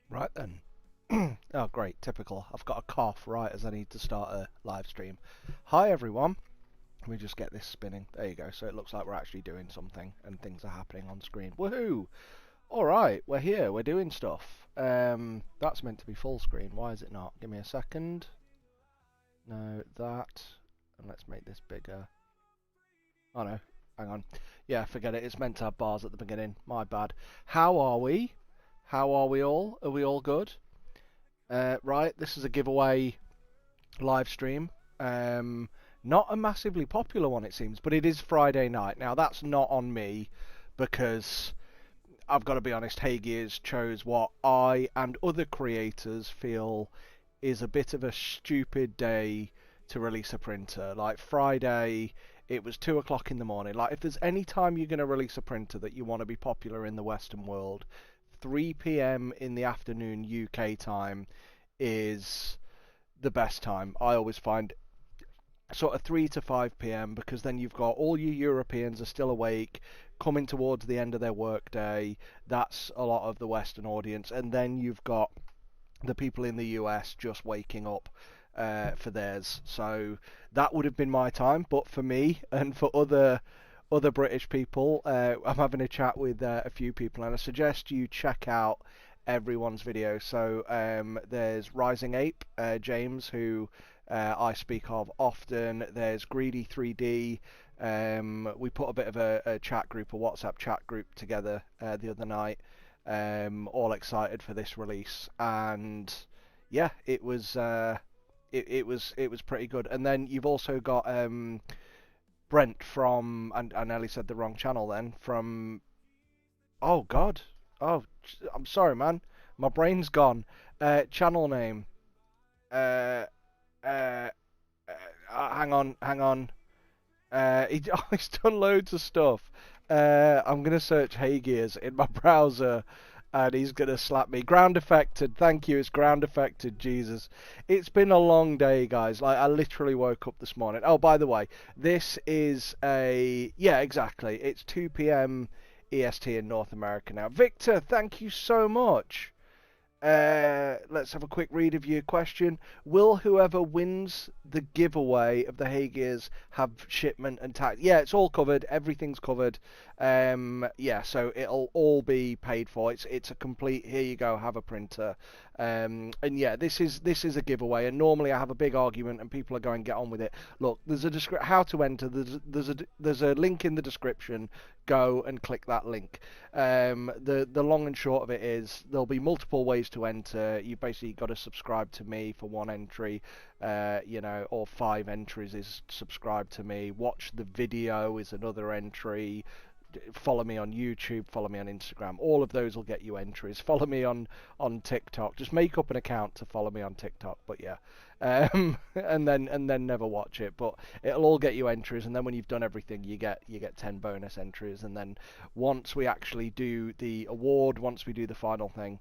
Right then. Oh, great. Typical. I've got a cough right as I need to start a live stream. Hi, everyone. Let me just get this spinning. There you go. So it looks like we're actually doing something and things are happening on screen. Woohoo! All right, we're here. We're doing stuff. That's meant to be full screen. Why is it not? Give me a second. No, that. And let's make this bigger. Oh, no. Hang on. Yeah, forget it. It's meant to have bars at the beginning. My bad. How are we? How are we all? Are we all good? Right, this is a giveaway live stream. Not a massively popular one, it seems, but it is Friday night. Now, that's not on me because I've got to be honest, Heygears chose what I and other creators feel is a bit of a stupid day to release a printer. Like Friday, it was 2 o'clock in the morning. Like, if there's any time you're going to release a printer that you want to be popular in the Western world, 3 p.m. in the afternoon UK time is the best time. I always find sort of 3 to 5 p.m. because then you've got all you Europeans are still awake, coming towards the end of their workday. That's a lot of the Western audience, and then you've got the people in the US just waking up for theirs. So that would have been my time, but for me and for other British people, I'm having a chat with a few people, and I suggest you check out everyone's video. So there's Rising Ape, James, who I speak of often. There's Greedy 3D. We put a bit of a chat group, a WhatsApp chat group together the other night. All excited for this release, and yeah, it was pretty good. And then you've also got Brent from, and I nearly said the wrong channel then, from, oh God, oh, I'm sorry, man, my brain's gone. Channel name, uh, uh, hang on. He's done loads of stuff. I'm gonna search Heygears in my browser, and he's gonna slap me. Ground affected. Thank you. It's ground affected. Jesus, it's been a long day, guys. Like, I literally woke up this morning. Oh, by the way, this is yeah, exactly. It's 2 p.m. EST in North America now. Victor, thank you so much. Let's have a quick read of your question. Will whoever wins the giveaway of the Heygears have shipment and tax? Yeah, it's all covered. Everything's covered. Yeah, so it'll all be paid for. It's a complete. Here you go. Have a printer. And yeah, this is a giveaway. And normally I have a big argument, and people are going, get on with it. Look, there's a how to enter. There's a link in the description. Go and click that link. The long and short of it is there'll be multiple ways to enter. You basically got to subscribe to me for one entry, or 5 entries is subscribe to me. Watch the video is another entry. Follow me on YouTube, follow me on Instagram. All of those will get you entries. Follow me on TikTok. Just make up an account to follow me on TikTok. But yeah, and then never watch it. But it'll all get you entries, and then when you've done everything, you get 10 bonus entries. And then once we actually do the award, once we do the final thing,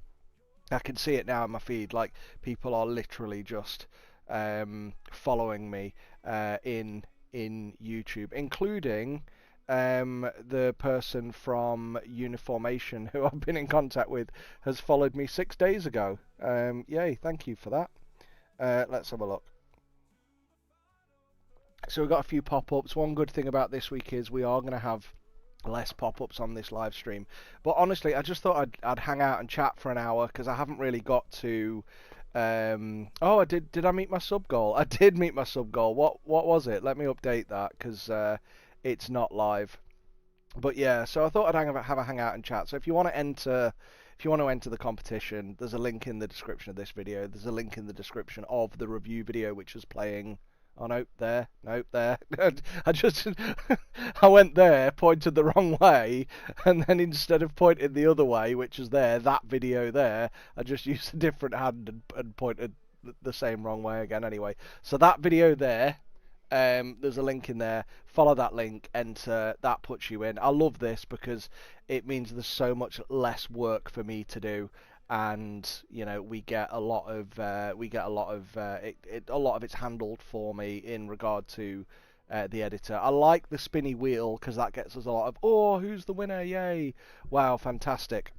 I can see it now in my feed. Like, people are literally just following me in YouTube, including the person from Uniformation who I've been in contact with has followed me 6 days ago. Yay, thank you for that. Let's have a look. So we've got a few pop-ups. One good thing about this week is we are going to have less pop-ups on this live stream. But honestly, I just thought I'd hang out and chat for an hour because I haven't really got to. Oh, I did. Did I meet my sub goal? I did meet my sub goal. What was it? Let me update that because it's not live. But yeah, so I thought I'd have a hangout and chat. So if you want to enter the competition, there's a link in the description of this video. There's a link in the description of the review video which is playing. Oh no, there. I just I went there, pointed the wrong way, and then instead of pointing the other way, which is there, that video there, I just used a different hand and pointed the same wrong way again. Anyway, so that video there. There's a link in there. Follow that link, enter. That puts you in. I love this because it means there's so much less work for me to do, and we get a lot of a lot of it's handled for me in regard to the editor. I like the spinny wheel because that gets us a lot of, oh, who's the winner? Yay! Wow, fantastic.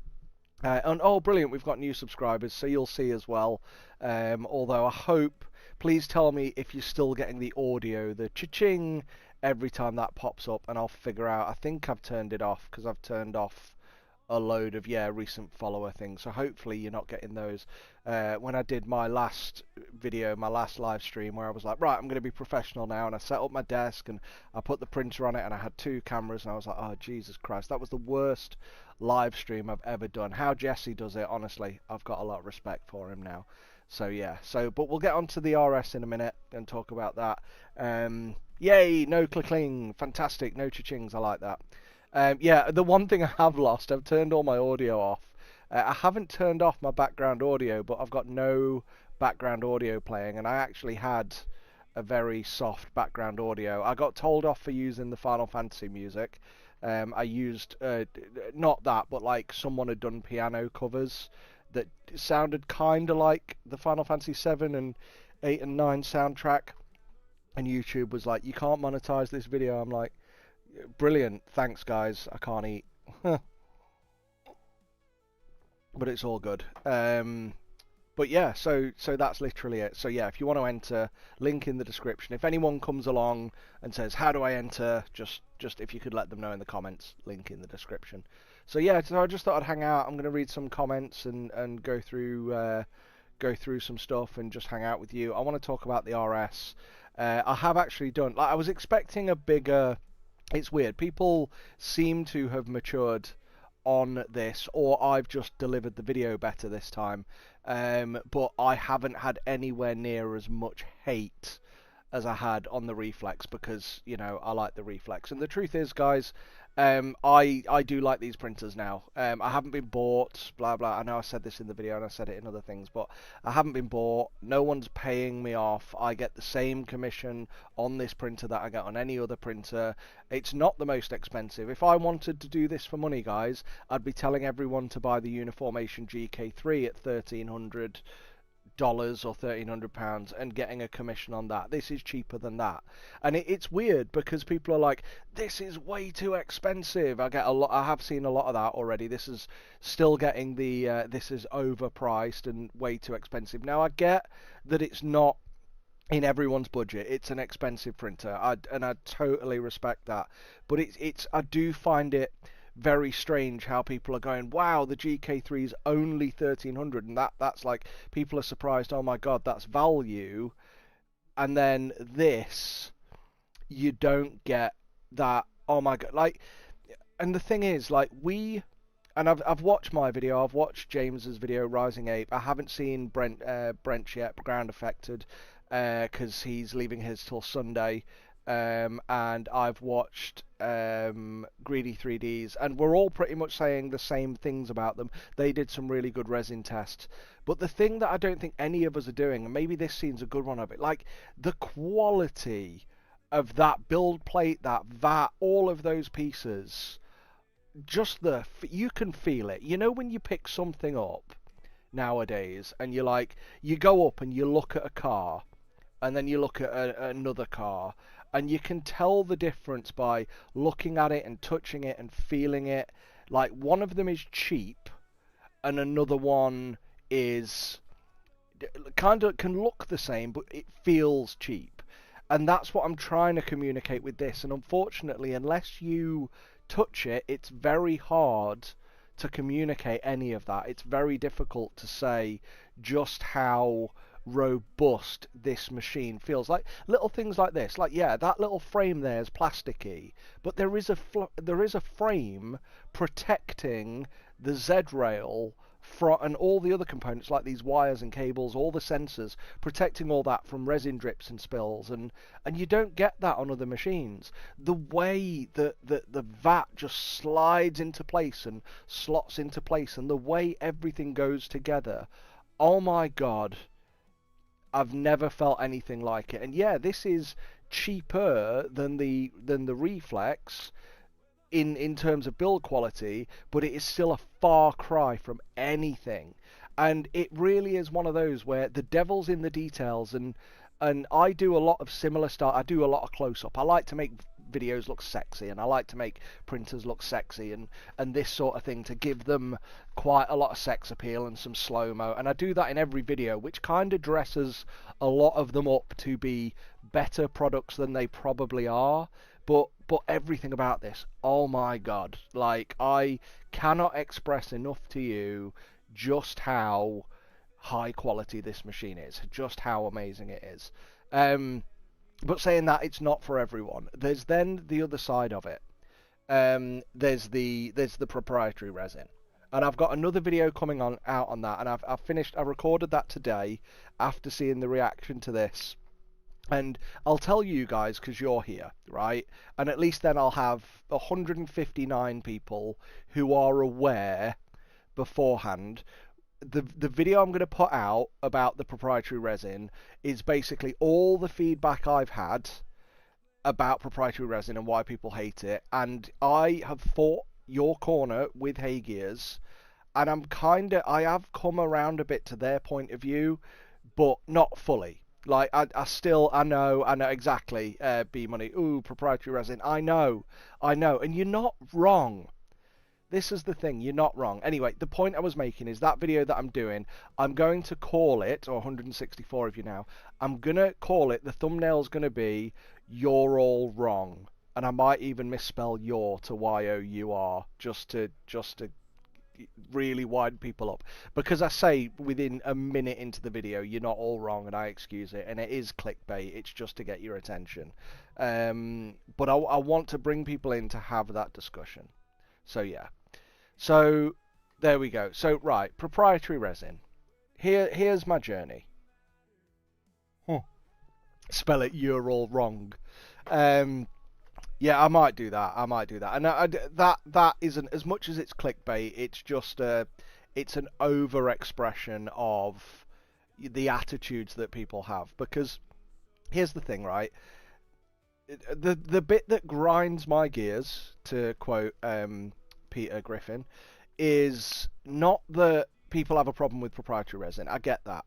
And oh, brilliant, we've got new subscribers, so you'll see as well. Although I hope, please tell me if you're still getting the audio, the cha-ching, every time that pops up, and I'll figure out. I think I've turned it off because I've turned off a load of recent follower things, so hopefully you're not getting those. When I did my last video, my last live stream, where I was like, right, I'm going to be professional now, and I set up my desk and I put the printer on it, and I had 2 cameras, and I was like, oh Jesus Christ, that was the worst live stream I've ever done. How Jesse does it, honestly, I've got a lot of respect for him now. So yeah, but we'll get on to the RS in a minute and talk about that. Yay, no clickling, fantastic, no cha-chings, I like that. Yeah, the one thing I have lost, I've turned all my audio off. I haven't turned off my background audio, but I've got no background audio playing, and I actually had a very soft background audio. I got told off for using the Final Fantasy music. I used, not that, but like someone had done piano covers that sounded kind of like the Final Fantasy 7 and 8 and 9 soundtrack, and YouTube was like, you can't monetize this video. I'm like, brilliant, thanks guys, I can't eat. But it's all good. But yeah, so that's literally it. So yeah, if you want to enter, link in the description. If anyone comes along and says, how do I enter, just if you could let them know in the comments, link in the description. So yeah, so I just thought I'd hang out. I'm going to read some comments and go through some stuff and just hang out with you. I want to talk about the RS. I have actually done, like, I was expecting a bigger. It's weird. People seem to have matured on this, or I've just delivered the video better this time. But I haven't had anywhere near as much hate as I had on the Reflex because, I like the Reflex. And the truth is, guys, I do like these printers now. I haven't been bought, blah, blah. I know I said this in the video and I said it in other things, but I haven't been bought. No one's paying me off. I get the same commission on this printer that I get on any other printer. It's not the most expensive. If I wanted to do this for money, guys, I'd be telling everyone to buy the Uniformation GK3 at $1,300 or £1,300 and getting a commission on that. This is cheaper than that, and it's weird because people are like, this is way too expensive. I have seen a lot of that already. This is still getting the this is overpriced and way too expensive. Now I get that it's not in everyone's budget. It's an expensive printer, and I totally respect that, but I do find it very strange how people are going, wow, the GK3 is only 1,300, and that's like, people are surprised, oh my god, that's value. And then this, you don't get that, oh my god, like. And the thing is, like, I've watched my video, I've watched James's video, Rising Ape. I haven't seen Brent's yet, Ground Affected, because he's leaving his till Sunday. And I've watched Greedy 3Ds, and we're all pretty much saying the same things about them. They did some really good resin tests, but the thing that I don't think any of us are doing, and maybe this scene's a good one of it, like the quality of that build plate, that vat, all of those pieces, just you can feel it. When you pick something up nowadays, and you go up and you look at a car, and then you look at another car, and you can tell the difference by looking at it and touching it and feeling it. Like, one of them is cheap and another one is kind of can look the same, but it feels cheap. And that's what I'm trying to communicate with this. And unfortunately, unless you touch it, it's very hard to communicate any of that. It's very difficult to say just how robust this machine feels. Like little things like this, like, yeah, that little frame there is plasticky, but there is a frame protecting the Z rail and all the other components, like these wires and cables, all the sensors, protecting all that from resin drips and spills, and you don't get that on other machines. The way that the vat just slides into place and slots into place, and the way everything goes together, oh my god, I've never felt anything like it. And yeah, this is cheaper than the Reflex in terms of build quality, but it is still a far cry from anything. And it really is one of those where the devil's in the details, and I do a lot of similar stuff. I do a lot of close-up. I like to make videos look sexy, and I like to make printers look sexy and this sort of thing to give them quite a lot of sex appeal and some slow-mo, and I do that in every video, which kind of dresses a lot of them up to be better products than they probably are. But everything about this, oh my god, like, I cannot express enough to you just how high quality this machine is, just how amazing it is. But saying that, it's not for everyone. There's then the other side of it. There's the proprietary resin, and I've got another video coming out on that, and I recorded that today after seeing the reaction to this. And I'll tell you guys, because you're here, right? And at least then I'll have 159 people who are aware beforehand. The video I'm going to put out about the proprietary resin is basically all the feedback I've had about proprietary resin and why people hate it. And I have fought your corner with Heygears, and I have come around a bit to their point of view, but not fully. Like, I know exactly, B-Money, ooh, proprietary resin, I know, and you're not wrong. This is the thing, you're not wrong. Anyway, the point I was making is that video that I'm doing, I'm going to call it, or 164 of you now, I'm going to call it, the thumbnail's going to be, You're All Wrong. And I might even misspell your to Y-O-U-R, just to really wind people up, because I say within a minute into the video, you're not all wrong, and I excuse it, and it is clickbait, it's just to get your attention, but I want to bring people in to have that discussion. So yeah, so there we go. So right, proprietary resin, here's my journey. Spell it, you're all wrong. Yeah, I might do that. And that isn't, as much as it's clickbait, it's just it's an over-expression of the attitudes that people have. Because here's the thing, right? The bit that grinds my gears, to quote Peter Griffin, is not that people have a problem with proprietary resin. I get that.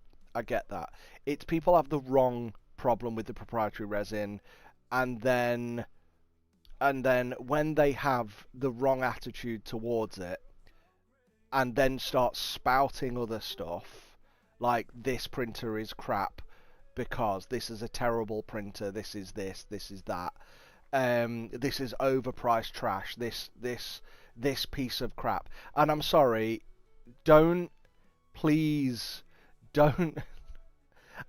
It's people have the wrong problem with the proprietary resin, and then when they have the wrong attitude towards it, and then start spouting other stuff, like, this printer is crap because this is a terrible printer, this is this is that, this is overpriced trash, this piece of crap. And I'm sorry, please don't,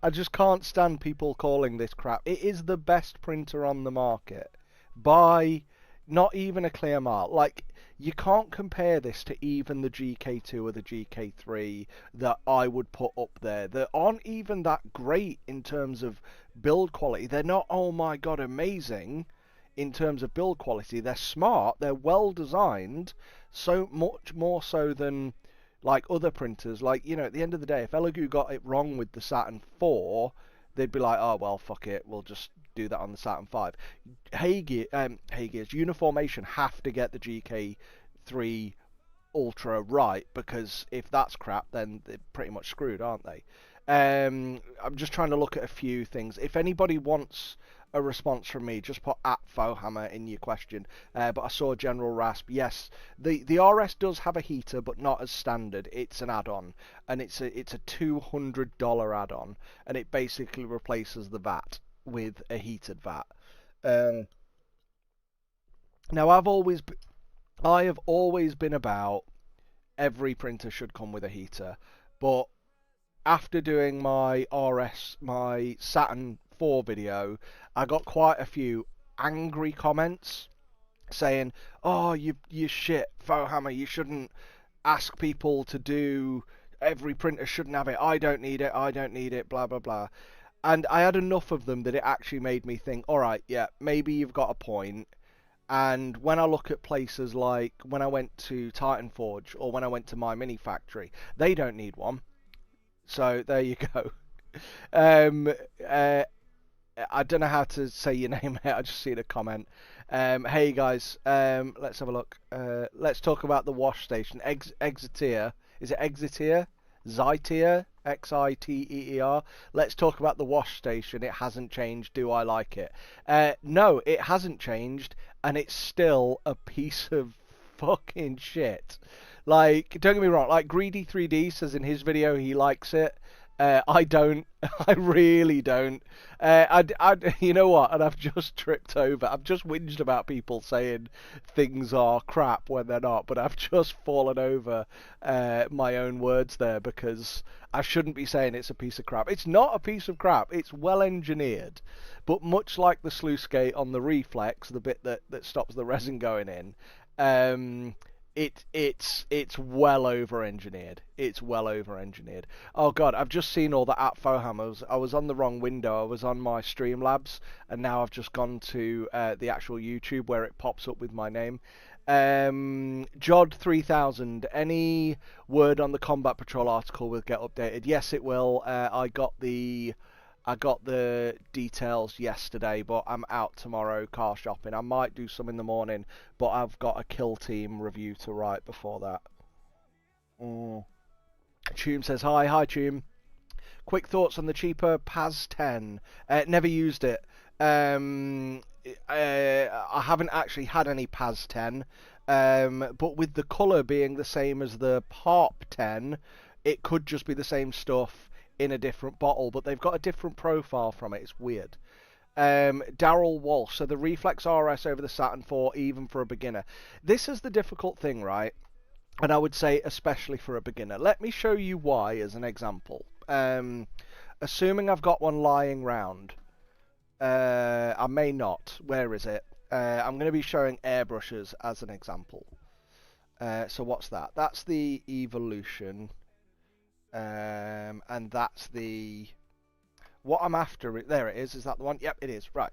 I just can't stand people calling this crap. It is the best printer on the market by not even a clear mile. Like, you can't compare this to even the GK2 or the GK3 that I would put up there. They aren't even that great in terms of build quality. They're not, oh my god, amazing in terms of build quality. They're smart, they're well designed, so much more so than like other printers. Like, you know, at the end of the day, if Elegoo got it wrong with the Saturn 4, they'd be like, oh well, fuck it, we'll just do that on the Saturn 5. Heygears Uniformation have to get the GK3 Ultra right, because if that's crap, then they're pretty much screwed, aren't they? I'm just trying to look at a few things. If anybody wants a response from me, just put @Fohammer in your question. But I saw General Rasp. Yes, the RS does have a heater, but not as standard. It's an add-on, and it's a $200 add-on, and it basically replaces the VAT with a heated VAT. Now, I have always been about every printer should come with a heater, but after doing my Saturn 4 video, I got quite a few angry comments saying, oh, you shit, Fohammer, you shouldn't ask people to do, every printer shouldn't have it, I don't need it, blah, blah, blah. And I had enough of them that it actually made me think, alright, yeah, maybe you've got a point. And when I look at places like when I went to Titan Forge or when I went to My Mini Factory, they don't need one. So there you go. I don't know how to say your name here. I just see the comment. Hey guys, let's have a look. Let's talk about the wash station. Exitier. Is it Exitier? Zytier? Xiteer. Let's talk about the wash station. It hasn't changed. Do I like it? No, it hasn't changed, and it's still a piece of fucking shit. Like, don't get me wrong. Like, Greedy 3D says in his video he likes it. I don't. I really don't. You know what? And I've just tripped over. I've just whinged about people saying things are crap when they're not, but I've just fallen over my own words there because I shouldn't be saying it's a piece of crap. It's not a piece of crap. It's well engineered, but much like the sluice gate on the Reflex, the bit that stops the resin going in, it's well over engineered. It's well over engineered. Oh god, I've just seen all the at Foham. I was on the wrong window. I was on my Streamlabs, and now I've just gone to the actual YouTube where it pops up with my name. Jod 3000. Any word on the Combat Patrol article will get updated? Yes, it will. I got the details yesterday, but I'm out tomorrow car shopping. I might do some in the morning, but I've got a kill team review to write before that. Tume says, hi Tume. Quick thoughts on the cheaper PAS 10. Never used it. I haven't actually had any PAS 10, but with the colour being the same as the PARP 10, it could just be the same stuff in a different bottle, but they've got a different profile from it. It's weird. Daryl Walsh, so the Reflex RS over the Saturn 4, even for a beginner. This is the difficult thing, right? And I would say especially for a beginner. Let me show you why as an example. Assuming I've got one lying round. I may not. Where is it? I'm going to be showing airbrushes as an example. So what's that? That's the Evolution. And that's the... What I'm after... There it is. Is that the one? Yep, it is. Right.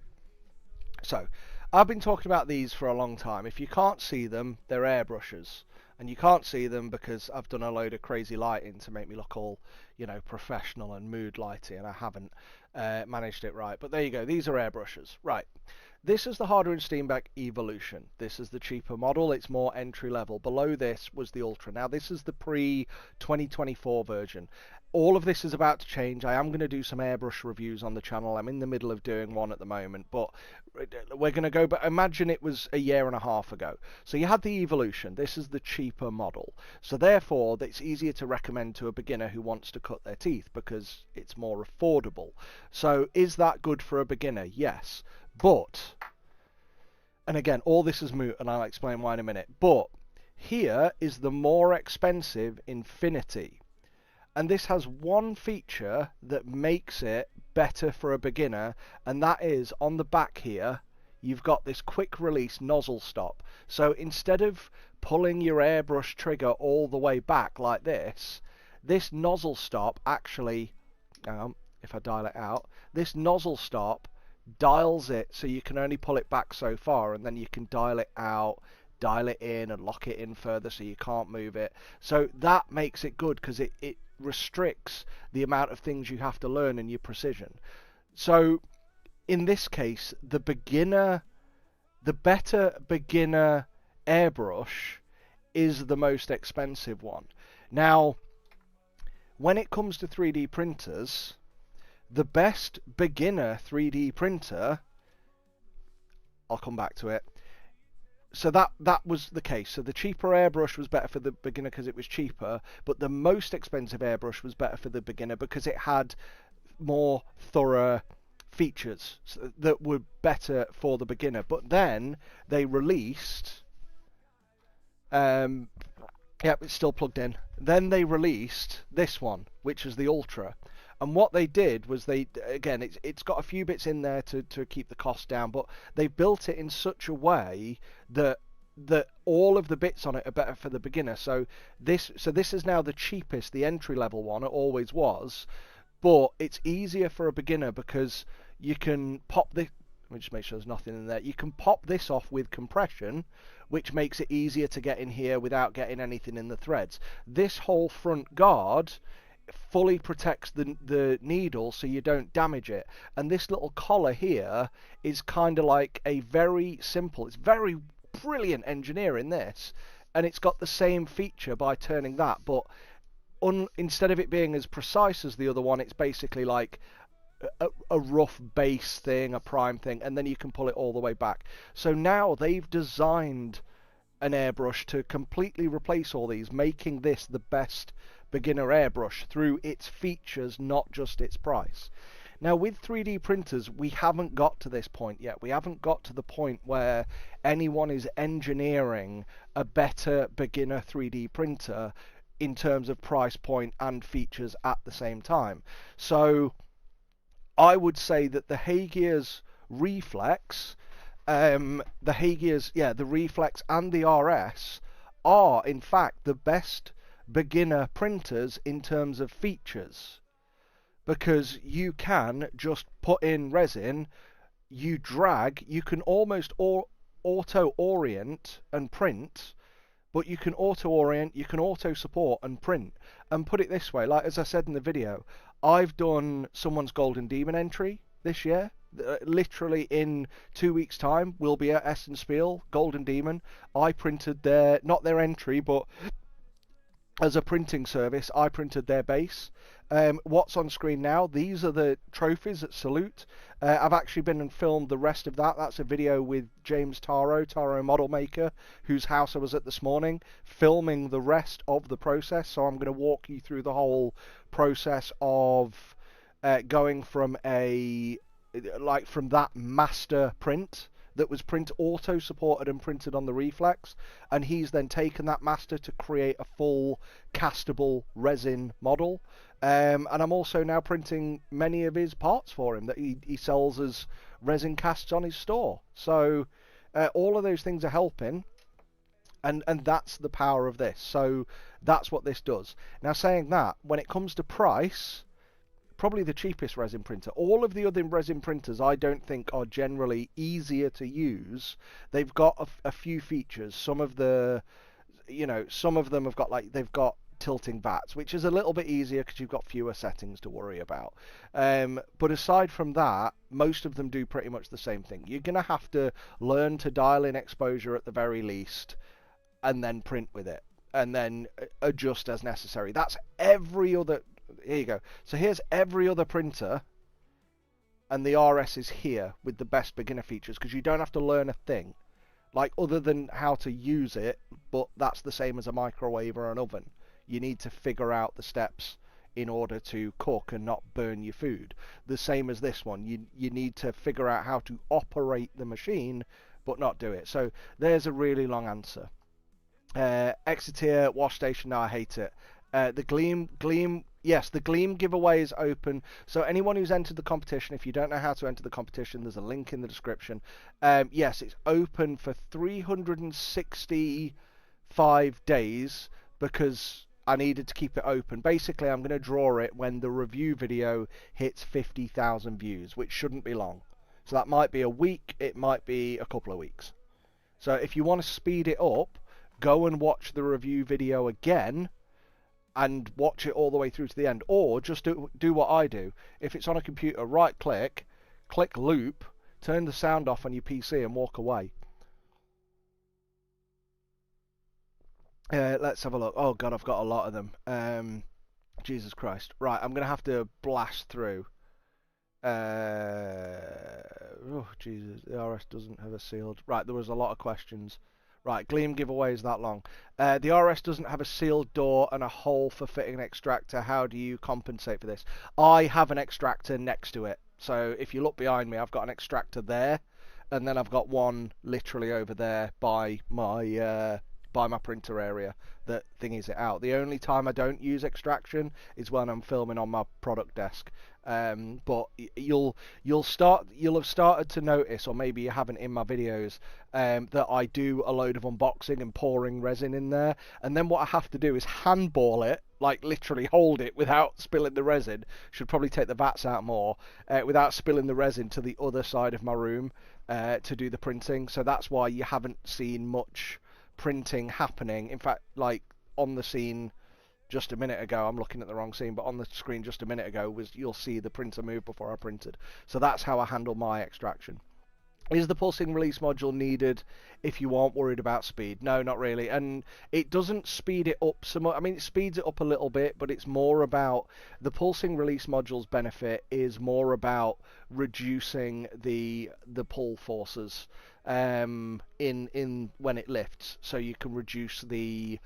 So, I've been talking about these for a long time. If you can't see them, they're airbrushes. And you can't see them because I've done a load of crazy lighting to make me look all, you know, professional and mood lighty, and I haven't managed it right. But there you go. These are airbrushes. Right. This is the Harder and Steenbeck Evolution. This is the cheaper model. It's more entry level. Below this was the Ultra. Now this is the pre-2024 version. All of this is about to change. I am going to do some airbrush reviews on the channel. I'm in the middle of doing one at the moment, but we're going to go, but imagine it was a year and a half ago. So you had the Evolution. This is the cheaper model. So therefore, it's easier to recommend to a beginner who wants to cut their teeth because it's more affordable. So is that good for a beginner? Yes. But, and again, all this is moot, and I'll explain why in a minute, but here is the more expensive Infinity. And this has one feature that makes it better for a beginner, and that is, on the back here, you've got this quick release nozzle stop. So instead of pulling your airbrush trigger all the way back like this nozzle stop actually, if I dial it out, this nozzle stop dials it so you can only pull it back so far, and then you can dial it out, dial it in, and lock it in further so you can't move it. So that makes it good because it restricts the amount of things you have to learn in your precision. So in this case, the better beginner airbrush is the most expensive one. Now, when it comes to 3D printers, the best beginner 3D printer, I'll come back to it. So that was the case. So the cheaper airbrush was better for the beginner because it was cheaper, but the most expensive airbrush was better for the beginner because it had more thorough features that were better for the beginner. But then they released... Yep, it's still plugged in. Then they released this one, which is the Ultra. And what they did was it's got a few bits in there to keep the cost down, but they built it in such a way that all of the bits on it are better for the beginner. So this is now the cheapest, the entry level one. It always was, but it's easier for a beginner because you can pop this. Let me just make sure there's nothing in there. You can pop this off with compression, which makes it easier to get in here without getting anything in the threads. This whole front guard fully protects the needle so you don't damage it, and this little collar here is kind of like a very simple, it's very brilliant engineering this, and it's got the same feature by turning that, but instead of it being as precise as the other one, it's basically like a rough base thing, a prime thing, and then you can pull it all the way back. So now they've designed an airbrush to completely replace all these, making this the best beginner airbrush through its features, not just its price. Now with 3D printers, we haven't got to this point yet. We haven't got to the point where anyone is engineering a better beginner 3D printer in terms of price point and features at the same time. So I would say that the Heygears Reflex, the Reflex and the RS are in fact the best beginner printers in terms of features, because you can just put in resin, you drag, you can almost auto orient and print, but you can auto orient, you can auto support and print. And put it this way, like as I said in the video, I've done someone's Golden Demon entry this year. Literally in 2 weeks time we'll be at Essen Spiel, Golden Demon. I printed their, not their entry, but as a printing service, I printed their base. What's on screen now, these are the trophies at Salute. I've actually been and filmed the rest of that. That's a video with James Taro Model Maker, whose house I was at this morning, filming the rest of the process. So I'm going to walk you through the whole process of going from from that master print that was print auto supported and printed on the Reflex, and he's then taken that master to create a full castable resin model. And I'm also now printing many of his parts for him that he sells as resin casts on his store. So all of those things are helping, and that's the power of this. So that's what this does. Now saying that, when it comes to price, probably the cheapest resin printer. All of the other resin printers I don't think are generally easier to use. They've got a few features. Some of them have got they've got tilting bats, which is a little bit easier because you've got fewer settings to worry about. But aside from that, most of them do pretty much the same thing. You're going to have to learn to dial in exposure at the very least, and then print with it, and then adjust as necessary. That's every other... Here you go. So here's every other printer, and the RS is here with the best beginner features, because you don't have to learn a thing, like, other than how to use it, but that's the same as a microwave or an oven. You need to figure out the steps in order to cook and not burn your food. The same as this one. You need to figure out how to operate the machine, but not do it. So there's a really long answer. Exeter wash station, no, I hate it. The Gleam, yes, the Gleam giveaway is open. So anyone who's entered the competition, if you don't know how to enter the competition, there's a link in the description. Yes, it's open for 365 days because I needed to keep it open. Basically, I'm going to draw it when the review video hits 50,000 views, which shouldn't be long. So that might be a week, it might be a couple of weeks. So if you want to speed it up, go and watch the review video again and watch it all the way through to the end, or just do what I do. If it's on a computer, right click, click loop, turn the sound off on your PC and walk away. Let's have a look. Oh god, I've got a lot of them. Jesus Christ. Right, I'm gonna have to blast through. Oh Jesus, the RS doesn't have a sealed. Right, there was a lot of questions. Right, Gleam giveaway is that long. The RS doesn't have a sealed door and a hole for fitting an extractor. How do you compensate for this? I have an extractor next to it. So if you look behind me, I've got an extractor there, and then I've got one literally over there by my printer area that thingies it out. The only time I don't use extraction is when I'm filming on my product desk. But you'll have started to notice, or maybe you haven't in my videos, that I do a load of unboxing and pouring resin in there, and then what I have to do is handball it, like literally hold it without spilling the resin. Should probably take the vats out more, without spilling the resin to the other side of my room to do the printing. So that's why you haven't seen much printing happening. In fact, like on the scene just a minute ago, I'm looking at the wrong scene, but on the screen just a minute ago you'll see the printer move before I printed. So that's how I handle my extraction. Is the pulsing release module needed if you aren't worried about speed? No, not really. And it doesn't speed it up so much. I mean, it speeds it up a little bit, but it's more about the pulsing release module's benefit is more about reducing the pull forces in when it lifts, so you can reduce the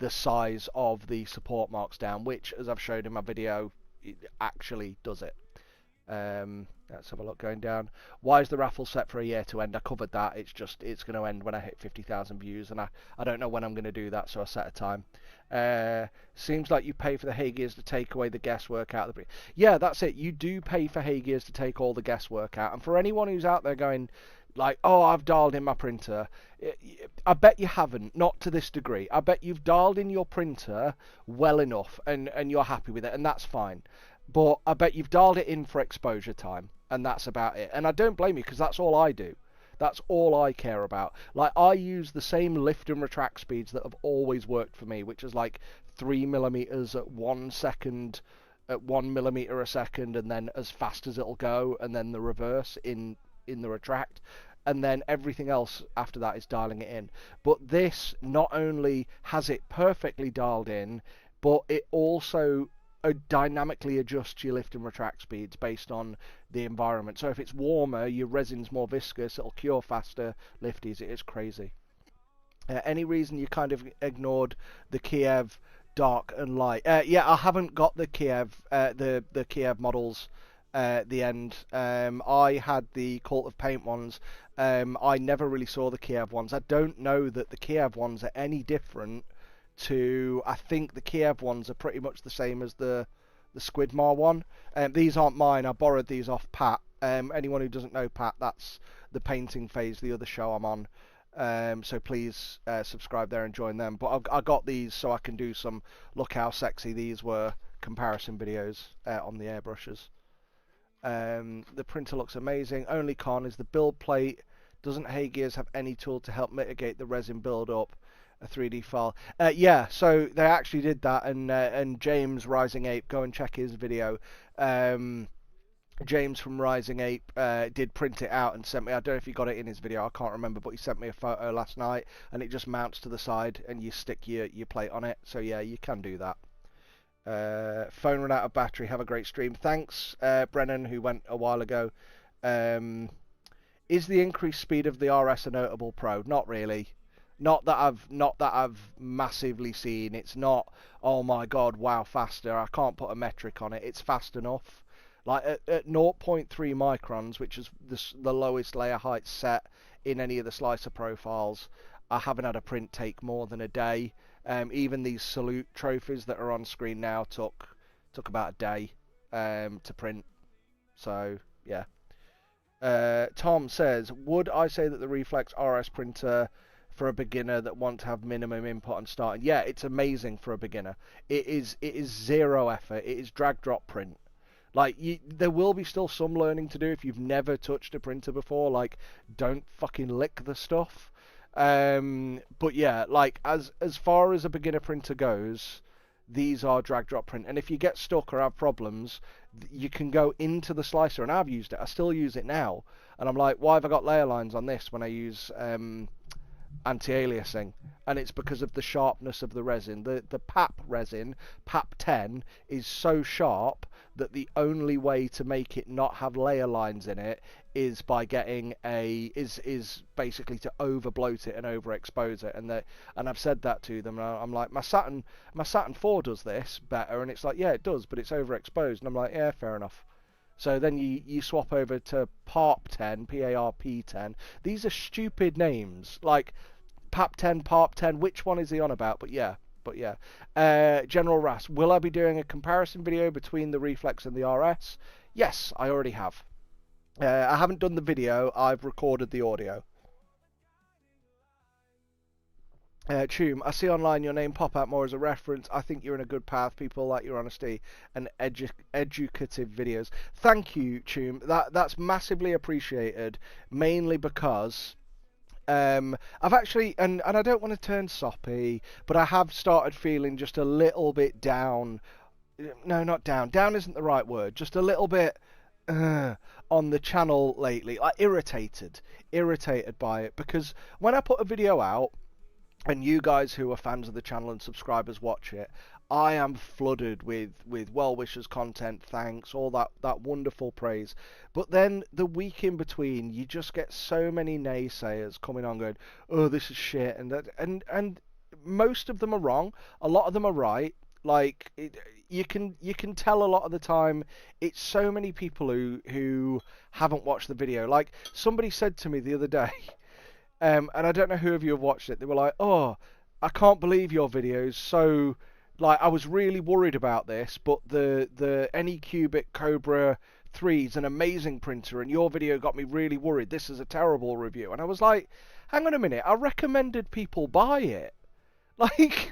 size of the support marks down, which, as I've showed in my video, it actually does it. Let's have a look going down. Why is the raffle set for a year to end? I covered that. It's going to end when I hit 50,000 views, and I don't know when I'm going to do that, so I set a time. Seems like you pay for the Heygears to take away the guesswork out of the... Yeah, that's it. You do pay for Heygears to take all the guesswork out. And for anyone who's out there going, like, oh, I've dialed in my printer, I bet you haven't, not to this degree. I bet you've dialed in your printer well enough, and you're happy with it, and that's fine. But I bet you've dialed it in for exposure time, and that's about it. And I don't blame you, because that's all I do. That's all I care about. Like, I use the same lift and retract speeds that have always worked for me, which is like 3 millimeters at 1 second, at 1 millimeter a second, and then as fast as it'll go, and then the reverse in the retract. And then everything else after that is dialing it in. But this not only has it perfectly dialed in, but it also dynamically adjusts your lift and retract speeds based on the environment. So if it's warmer, your resin's more viscous, it'll cure faster, lift easier. It's crazy. Any reason you kind of ignored the Kiev dark and light? Yeah, I haven't got the Kiev the Kiev models at the end. I had the Cult of Paint ones. I never really saw the Kiev ones. I don't know that the Kiev ones are any different to... I think the Kiev ones are pretty much the same as the Squidmar one. These aren't mine. I borrowed these off Pat. Anyone who doesn't know Pat, that's the Painting Phase, the other show I'm on. So please subscribe there and join them. But I got these so I can do some look how sexy these were comparison videos on the airbrushes. The printer looks amazing. Only con is the build plate. Doesn't Heygears have any tool to help mitigate the resin build up a 3D file? Yeah, so they actually did that, and James Rising Ape, go and check his video. James from Rising Ape did print it out and sent me. I don't know if he got it in his video, I can't remember, but he sent me a photo last night, and it just mounts to the side and you stick your plate on it. So yeah, you can do that. Phone ran out of battery. Have a great stream. Thanks, Brennan, who went a while ago. Is the increased speed of the RS a notable pro? Not really. Not that I've massively seen. It's not, oh my god, wow, faster. I can't put a metric on it. It's fast enough. Like at 0.3 microns, which is the lowest layer height set in any of the slicer profiles, I haven't had a print take more than a day. Even these salute trophies that are on screen now took about a day to print. So yeah. Tom says, would I say that the Reflex RS printer for a beginner that want to have minimum input and starting? Yeah, it's amazing for a beginner. It is zero effort. It is drag drop print. Like, there will be still some learning to do if you've never touched a printer before. Like, don't fucking lick the stuff. But yeah, like as far as a beginner printer goes, these are drag drop print. And if you get stuck or have problems, you can go into the slicer, and I've used it. I still use it now, and I'm like, why have I got layer lines on this when I use anti-aliasing? And it's because of the sharpness of the resin. The PAP resin, PAP 10, is so sharp that the only way to make it not have layer lines in it is by getting is basically to over bloat it and overexpose it. And I've said that to them, and I'm like, my Saturn 4 does this better, and it's like, yeah, it does, but it's overexposed. And I'm like, yeah, fair enough. So then you swap over to PARP 10, PARP 10. These are stupid names, like PAP 10, PARP 10. Which one is he on about? But yeah. General Ras, will I be doing a comparison video between the Reflex and the RS? Yes, I already have. I haven't done the video, I've recorded the audio. Choom, I see online your name pop out more as a reference. I think you're in a good path. People like your honesty and educative videos. Thank you, Choom. That's massively appreciated, mainly because I've actually, and I don't want to turn soppy, but I have started feeling just a little bit down. No, not down. Down isn't the right word. Just a little bit on the channel lately, like irritated by it, because when I put a video out and you guys who are fans of the channel and subscribers watch it, I am flooded with well wishers, content, thanks, all that wonderful praise. But then the week in between, you just get so many naysayers coming on going, oh, this is shit, and that, and most of them are wrong. A lot of them are right. Like you can tell a lot of the time it's so many people who haven't watched the video. Like somebody said to me the other day, and I don't know who of you have watched it. They were like, "Oh, I can't believe your videos." So, like, I was really worried about this, but the Anycubic Cobra 3 is an amazing printer, and your video got me really worried. This is a terrible review, and I was like, "Hang on a minute. I recommended people buy it." Like,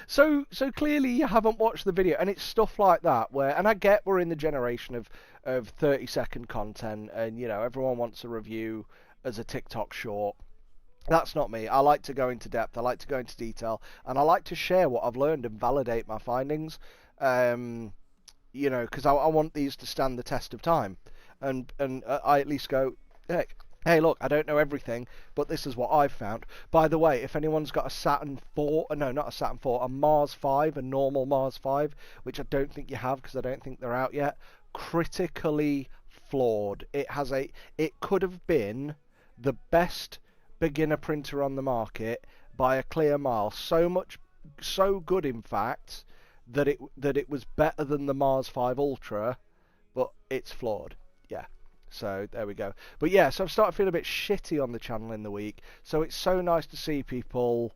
so clearly you haven't watched the video, and it's stuff like that where, and I get we're in the generation of 30-second content, and you know everyone wants a review as a TikTok short. That's not me. I like to go into depth. I like to go into detail, and I like to share what I've learned and validate my findings. You know, because I want these to stand the test of time, and I at least go, hey, look, I don't know everything, but this is what I've found. By the way, if anyone's got a Saturn 4, no, not a Saturn 4, a Mars 5, a normal Mars 5, which I don't think you have because I don't think they're out yet, critically flawed. It could have been the best beginner printer on the market by a clear mile. So good, in fact, that it was better than the Mars 5 Ultra, but it's flawed. Yeah. So there we go. But yeah, so I've started feeling a bit shitty on the channel in the week. So it's so nice to see people.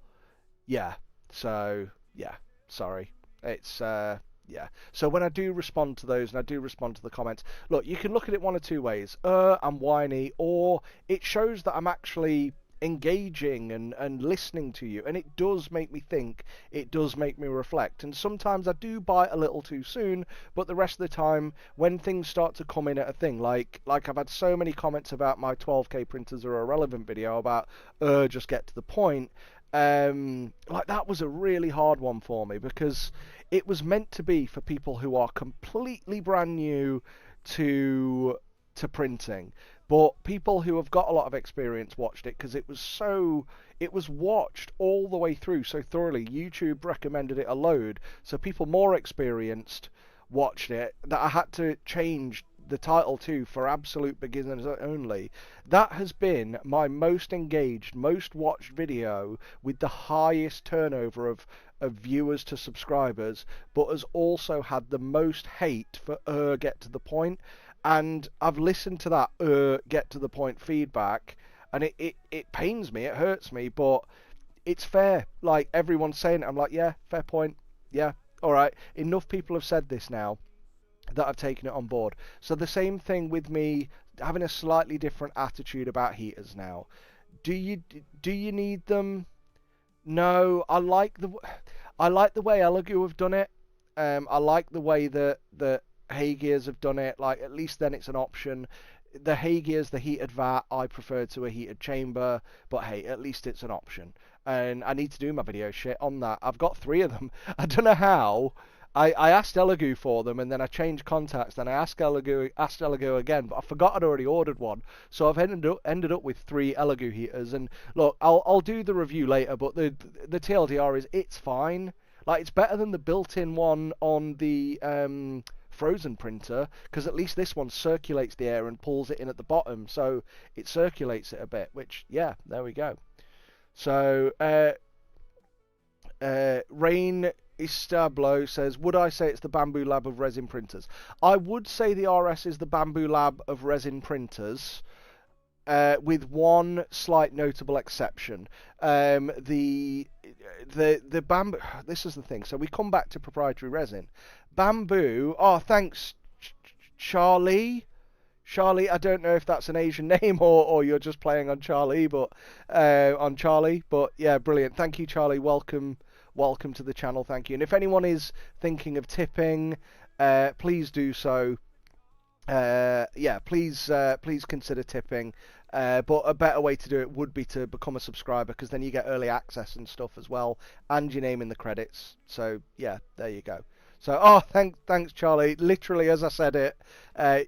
Yeah. So yeah. Sorry. It's yeah. So when I do respond to those and I do respond to the comments, look, you can look at it one of two ways. I'm whiny, or it shows that I'm actually engaging and listening to you, and it does make me think, it does make me reflect, and sometimes I do bite a little too soon, but the rest of the time when things start to come in at a thing, like I've had so many comments about my 12k printers are irrelevant video about just get to the point. Like that was a really hard one for me because it was meant to be for people who are completely brand new to printing, but people who have got a lot of experience watched it because it was watched all the way through so thoroughly. YouTube recommended it a load, so people more experienced watched it, that I had to change the title to for absolute beginners only. That has been my most engaged, most watched video with the highest turnover of viewers to subscribers, but has also had the most hate for get to the point. And I've listened to that get to the point feedback, and it pains me, it hurts me, but it's fair. Like, everyone's saying it, I'm like, yeah, fair point, yeah, alright. Enough people have said this now that I've taken it on board. So the same thing with me having a slightly different attitude about heaters now. Do you need them? No, I like the way Elegoo have done it. I like the way that Heygears have done it. Like, at least then it's an option. The Heygears, the heated vat, I prefer to a heated chamber, but hey, at least it's an option. And I need to do my video shit on that. I've got 3 of them. I don't know how. I asked Elegoo for them, and then I changed contacts, then I asked Elegoo again, but I forgot I'd already ordered one. So I've ended up with 3 Elegoo heaters. And look, I'll do the review later, but the TLDR is it's fine. Like, it's better than the built-in one on the Frozen printer, because at least this one circulates the air and pulls it in at the bottom, so it circulates it a bit, which, yeah, there we go. So Rain Istablo says, would I say it's the Bamboo Lab of resin printers? I would say the RS is the Bamboo Lab of resin printers, with one slight notable exception. The bamboo. This is the thing. So we come back to proprietary resin. Bamboo. Oh, thanks, Charlie. Charlie, I don't know if that's an Asian name or you're just playing on Charlie, but yeah, brilliant. Thank you, Charlie. Welcome to the channel. Thank you. And if anyone is thinking of tipping, please do so. Yeah, please consider tipping. But a better way to do it would be to become a subscriber, because then you get early access and stuff as well, and your name in the credits. So yeah, there you go. So, oh, thanks, Charlie. Literally, as I said it,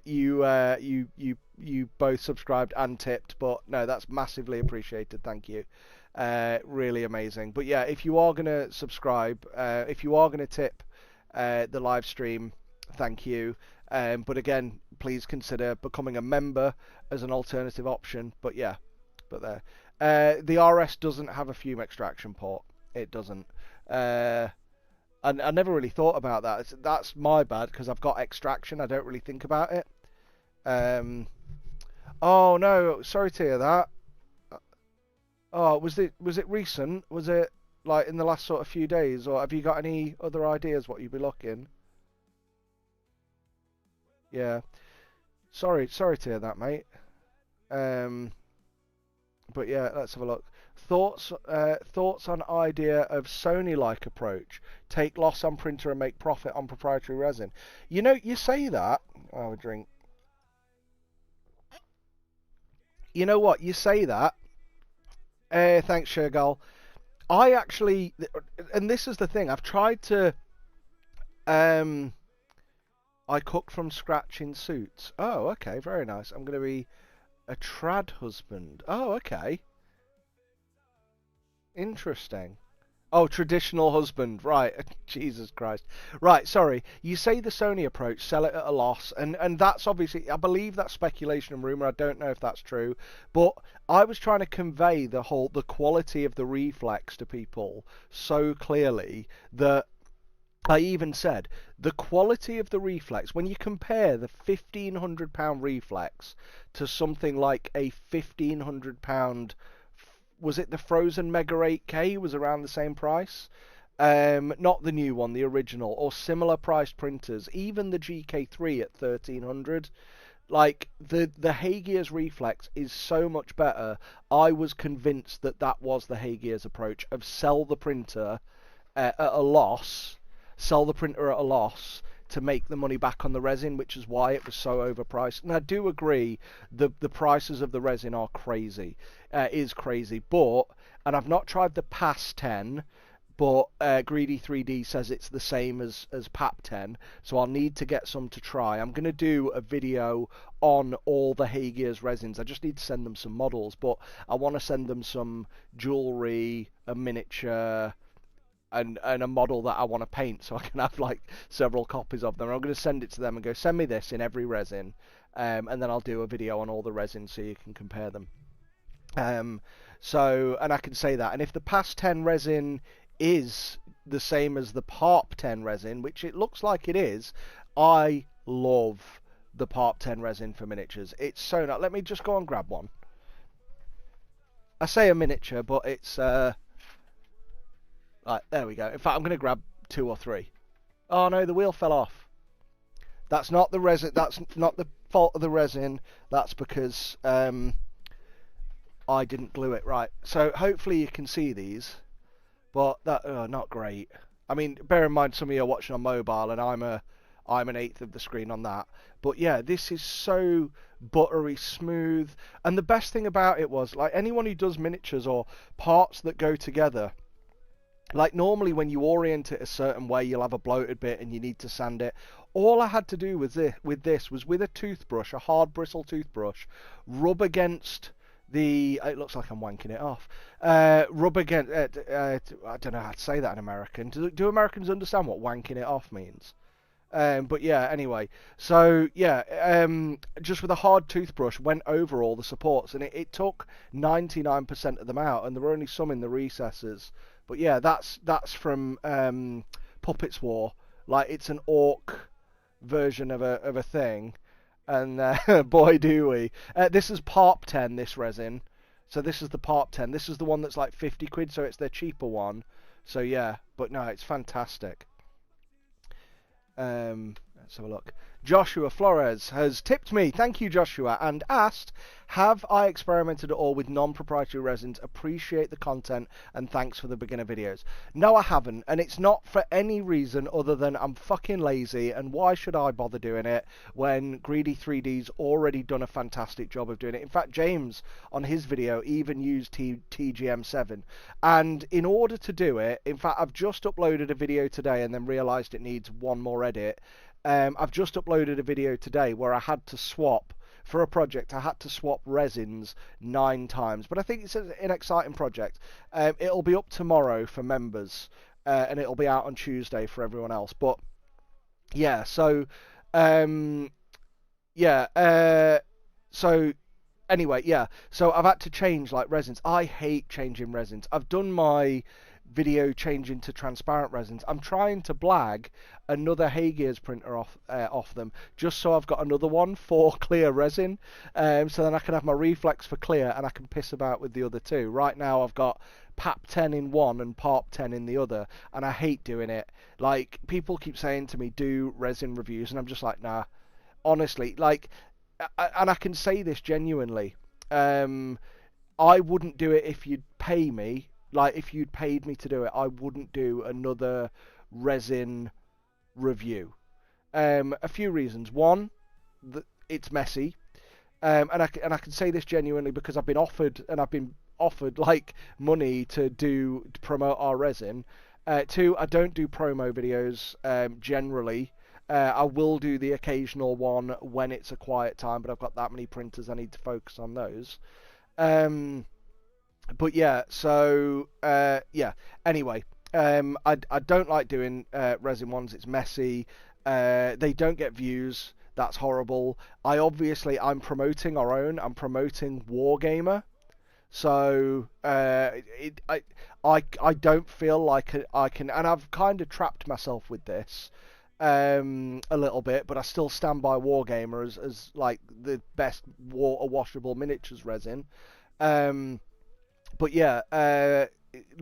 you both subscribed and tipped. But no, that's massively appreciated. Thank you. Really amazing. But yeah, if you are gonna subscribe, if you are gonna tip the live stream, thank you. But again, please consider becoming a member as an alternative option. But yeah, but there. The RS doesn't have a fume extraction port. It doesn't. And I never really thought about that. That's my bad because I've got extraction. I don't really think about it. Oh no, sorry to hear that. Oh, was it recent? Was it like in the last sort of few days, or have you got any other ideas what you'd be looking? Yeah. Sorry to hear that, mate. But yeah, let's have a look. Thoughts on idea of Sony-like approach. Take loss on printer and make profit on proprietary resin. You know, you say that. Oh, a drink. You know what? You say that. Thanks, Shergal. I actually, and this is the thing. I've tried to. I cook from scratch in suits. Oh, okay, very nice. I'm going to be a trad husband. Oh, okay. Interesting. Oh, traditional husband. Right. Jesus Christ. Right, sorry. You say the Sony approach, sell it at a loss, and that's obviously, I believe that's speculation and rumour. I don't know if that's true, but I was trying to convey the quality of the reflex to people so clearly that I even said the quality of the reflex, when you compare the £1,500 reflex to something like a £1,500, was it the Frozen Mega 8K was around the same price? Not the new one, the original, or similar priced printers, even the GK3 at 1,300. Like, the Heygears Reflex is so much better. I was convinced that that was the Heygears approach of sell the printer at a loss, to make the money back on the resin, which is why it was so overpriced. And I do agree, the prices of the resin are crazy, is crazy. But, and I've not tried the PAS 10, but Greedy 3D says it's the same as PAP 10, so I'll need to get some to try. I'm going to do a video on all the Heygears resins. I just need to send them some models, but I want to send them some jewellery, a miniature, and a model that I want to paint, so I can have like several copies of them. I'm going to send it to them and go, send me this in every resin, and then I'll do a video on all the resins so you can compare them. So, and I can say that. And if the PAS 10 resin is the same as the PARP 10 resin, which it looks like it is, I love the PARP 10 resin for miniatures. It's so nice. Let me just go and grab one. I say a miniature, but it's right, there we go. In fact, I'm going to grab 2 or 3. Oh no, the wheel fell off. That's not the resin. That's not the fault of the resin. That's because I didn't glue it right. So hopefully you can see these, but that not great. I mean, bear in mind some of you are watching on mobile, and I'm an eighth of the screen on that. But yeah, this is so buttery smooth. And the best thing about it was, like, anyone who does miniatures or parts that go together, like normally when you orient it a certain way, you'll have a bloated bit and you need to sand it. All I had to do with this was with a toothbrush, a hard bristle toothbrush, rub against the, it looks like I'm wanking it off, rub against, I don't know how to say that in American. Do Americans understand what wanking it off means? But yeah, anyway, so yeah, just with a hard toothbrush, went over all the supports, and it took 99% of them out, and there were only some in the recesses. But yeah, that's from Puppets War. Like, it's an orc version of a thing, and boy do we. This is PARP 10, this resin. So this is the PARP 10. This is the one that's like 50 quid, so it's their cheaper one. So yeah, but no, it's fantastic. Let's have a look. Joshua Flores has tipped me, thank you Joshua, and asked, Have I experimented at all with non-proprietary resins? Appreciate the content and thanks for the beginner videos. No, I haven't, and it's not for any reason other than I'm fucking lazy, and why should I bother doing it when Greedy 3D's already done a fantastic job of doing it. In fact, James on his video even used TGM7, and in order to do it, in fact, I've just uploaded a video today and then realized it needs one more edit. I've just uploaded a video today where I had to swap, for a project, I had to swap resins 9 times. But I think it's an exciting project. It'll be up tomorrow for members, and it'll be out on Tuesday for everyone else. But, yeah, so, so, anyway, yeah. So I've had to change, like, resins. I hate changing resins. I've done my video changing to transparent resins. I'm trying to blag another Heygears printer off them, just so I've got another one for clear resin, so then I can have my reflex for clear and I can piss about with the other two. Right now I've got PAP 10 in one and PARP 10 in the other, and I hate doing it. Like, people keep saying to me, do resin reviews, and I'm just like, nah, honestly, like, and I can say this genuinely, I wouldn't do it if you'd pay me. Like, if you'd paid me to do it, I wouldn't do another resin review. A few reasons. One, it's messy, and I can say this genuinely because I've been offered like money to promote our resin. Two, I don't do promo videos generally. I will do the occasional one when it's a quiet time, but I've got that many printers I need to focus on those. But yeah, so yeah. Anyway, I don't like doing resin ones. It's messy. They don't get views. That's horrible. I'm promoting our own. I'm promoting Wargamer. So I don't feel like I can, and I've kind of trapped myself with this a little bit, but I still stand by Wargamer as like the best water washable miniatures resin. But yeah,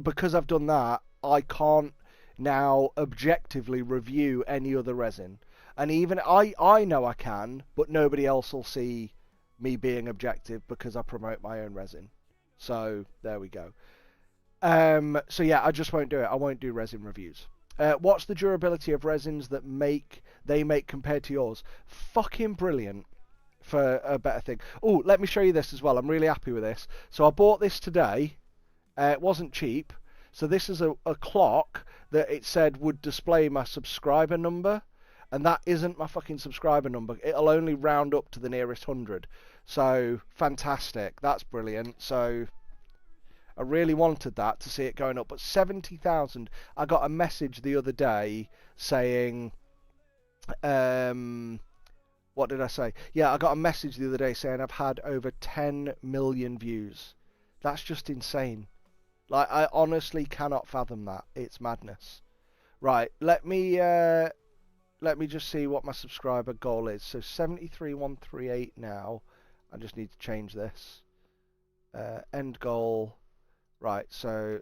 because I've done that, I can't now objectively review any other resin. And even I know I can, but nobody else will see me being objective because I promote my own resin. So there we go. So yeah, I just won't do it. I won't do resin reviews. What's the durability of resins that they make compared to yours? Fucking brilliant. For a better thing. Oh, let me show you this as well. I'm really happy with this. So I bought this today. It wasn't cheap. So this is a clock that it said would display my subscriber number. And that isn't my fucking subscriber number. It'll only round up to the nearest 100. So, fantastic. That's brilliant. So, I really wanted that to see it going up. But 70,000. I got a message the other day saying... what did I say? Yeah, I got a message the other day saying I've had over 10 million views. That's just insane. Like, I honestly cannot fathom that. It's madness. Right, let me just see what my subscriber goal is. So 73,138 now. I just need to change this. End goal. Right, so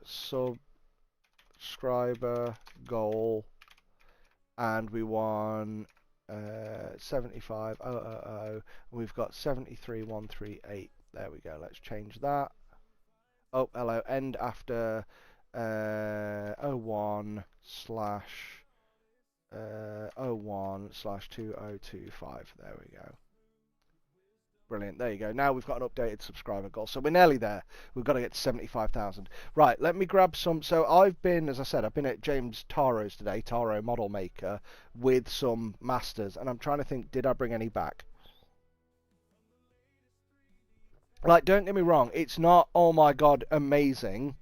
subscriber goal, and we want 75,000. We've got 73,138. There we go. Let's change that. Oh, hello. End after 01/01/2025. There we go. Brilliant. There you go. Now we've got an updated subscriber goal. So we're nearly there. We've got to get to 75,000. Right, let me grab some. So I've been, as I said, I've been at James Taro's today, Taro Model Maker, with some masters. And I'm trying to think, did I bring any back? Like, don't get me wrong. It's not, oh my God, amazing.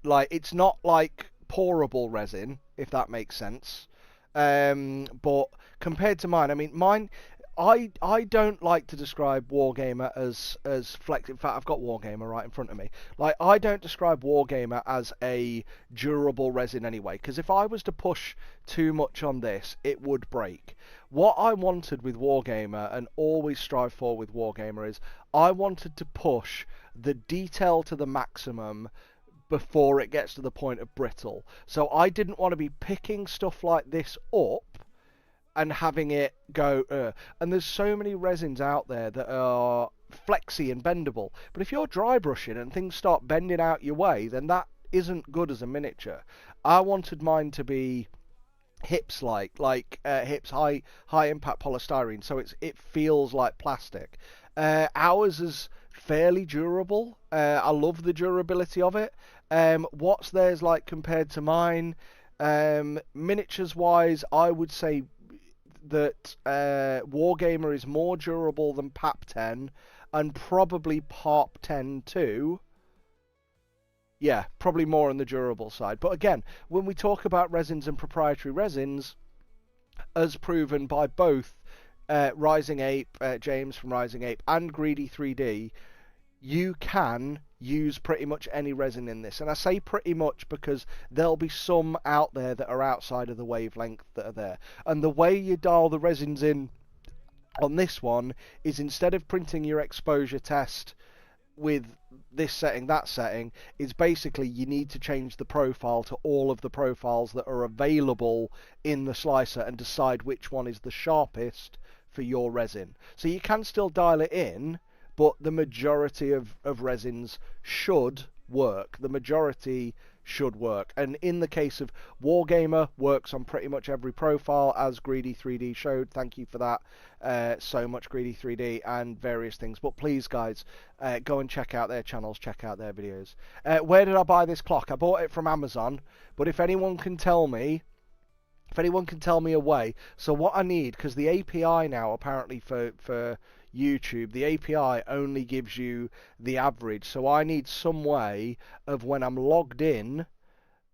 Like, it's not like pourable resin, if that makes sense. But compared to mine, I mean, mine... I don't like to describe Wargamer as flex. In fact, I've got Wargamer right in front of me. Like, I don't describe Wargamer as a durable resin anyway, because if I was to push too much on this, it would break. What I wanted with Wargamer, and always strive for with Wargamer, is I wanted to push the detail to the maximum before it gets to the point of brittle. So I didn't want to be picking stuff like this up and having it go and there's so many resins out there that are flexy and bendable. But if you're dry brushing and things start bending out your way, then that isn't good as a miniature. I wanted mine to be HIPS like HIPS high impact polystyrene, so it feels like plastic. Ours is fairly durable. I love the durability of it. What's theirs like compared to mine? Miniatures wise, I would say that Wargamer is more durable than PAP 10 and probably PARP 10 too. Yeah, probably more on the durable side. But again, when we talk about resins and proprietary resins, as proven by both Rising Ape, James from Rising Ape, and Greedy 3D, you can use pretty much any resin in this. And I say pretty much because there'll be some out there that are outside of the wavelength that are there. And the way you dial the resins in on this one is, instead of printing your exposure test with this setting, that setting, is basically you need to change the profile to all of the profiles that are available in the slicer and decide which one is the sharpest for your resin. So you can still dial it in, but the majority of resins should work. The majority should work. And in the case of Wargamer, works on pretty much every profile, as Greedy 3D showed. Thank you for that so much, Greedy 3D, and various things. But please, guys, go and check out their channels, check out their videos. Where did I buy this clock? I bought it from Amazon, but if anyone can tell me a way, so what I need, because the API now apparently for YouTube, the API only gives you the average, so I need some way of, when I'm logged in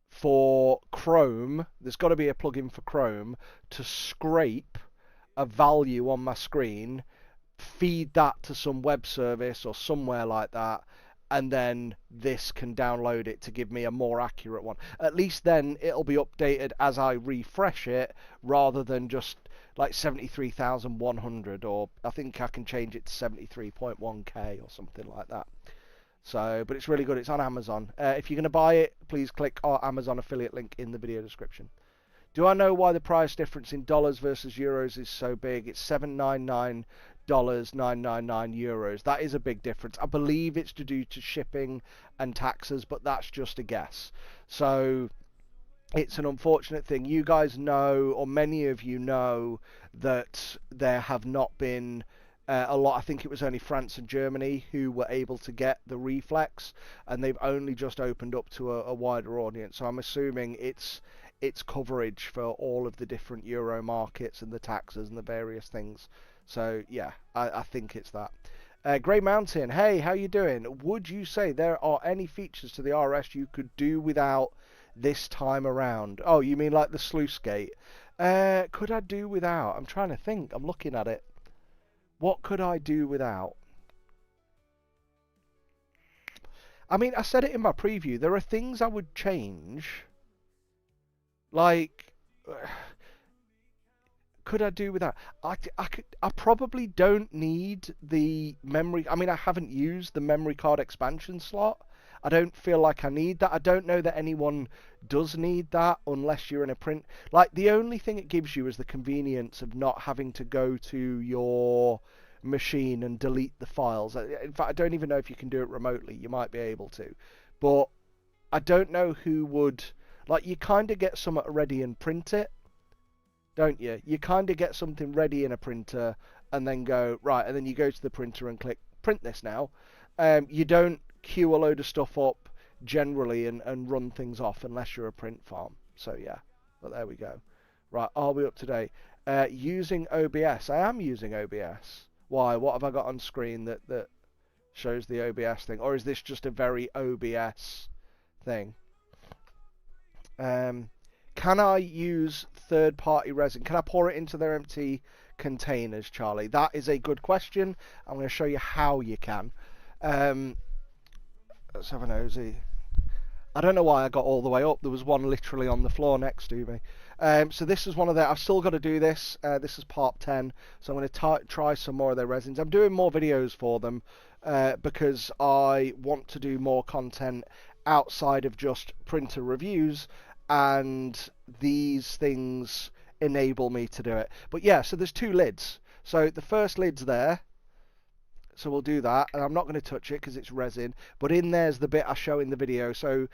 for Chrome, there's got to be a plugin for Chrome, to scrape a value on my screen, feed that to some web service or somewhere like that, and then this can download it to give me a more accurate one. At least then it'll be updated as I refresh it, rather than just like 73,100, or I think I can change it to 73.1k or something like that. So, but it's really good. It's on Amazon. If you're going to buy it, please click our Amazon affiliate link in the video description. Do I know why the price difference in dollars versus euros is so big? It's $799, €999. That is a big difference. I believe it's due to shipping and taxes, but that's just a guess. So it's an unfortunate thing. You guys know, or many of you know, that there have not been a lot. I think it was only France and Germany who were able to get the Reflex, and they've only just opened up to a wider audience. So I'm assuming it's coverage for all of the different Euro markets and the taxes and the various things. So yeah, I think it's that. Grey Mountain, hey, how you doing? Would you say there are any features to the RS you could do without this time around? Oh, you mean like the sluice gate? Could I do without? I'm trying to think. I'm looking at it. What could I do without? I mean, I said it in my preview. There are things I would change. Like, could I do without? I probably don't need the memory. I mean, I haven't used the memory card expansion slot. I don't feel like I need that. I don't know that anyone does need that unless you're in a print. Like, the only thing it gives you is the convenience of not having to go to your machine and delete the files. In fact, I don't even know if you can do it remotely. You might be able to. But I don't know who would. Like, you kind of get something ready and print it, don't you? You kind of get something ready in a printer and then go, right, and then you go to the printer and click, print this now. You don't queue a load of stuff up generally and run things off unless you're a print farm. So yeah, but there we go. Right, are we up to date? Using OBS. I am using OBS. Why? What have I got on screen that shows the OBS thing? Or is this just a very OBS thing? Can I use third-party resin? Can I pour it into their empty containers, Charlie? That is a good question. I'm going to show you how you can. Let's have a nosy. I don't know why I got all the way up. There was one literally on the floor next to me. So this is one of their. I've still got to do this. This is part 10. So I'm going to try some more of their resins. I'm doing more videos for them because I want to do more content outside of just printer reviews, and these things enable me to do it. But yeah, so there's two lids. So the first lid's there. So we'll do that, and I'm not going to touch it because it's resin, but in there's the bit I show in the video. So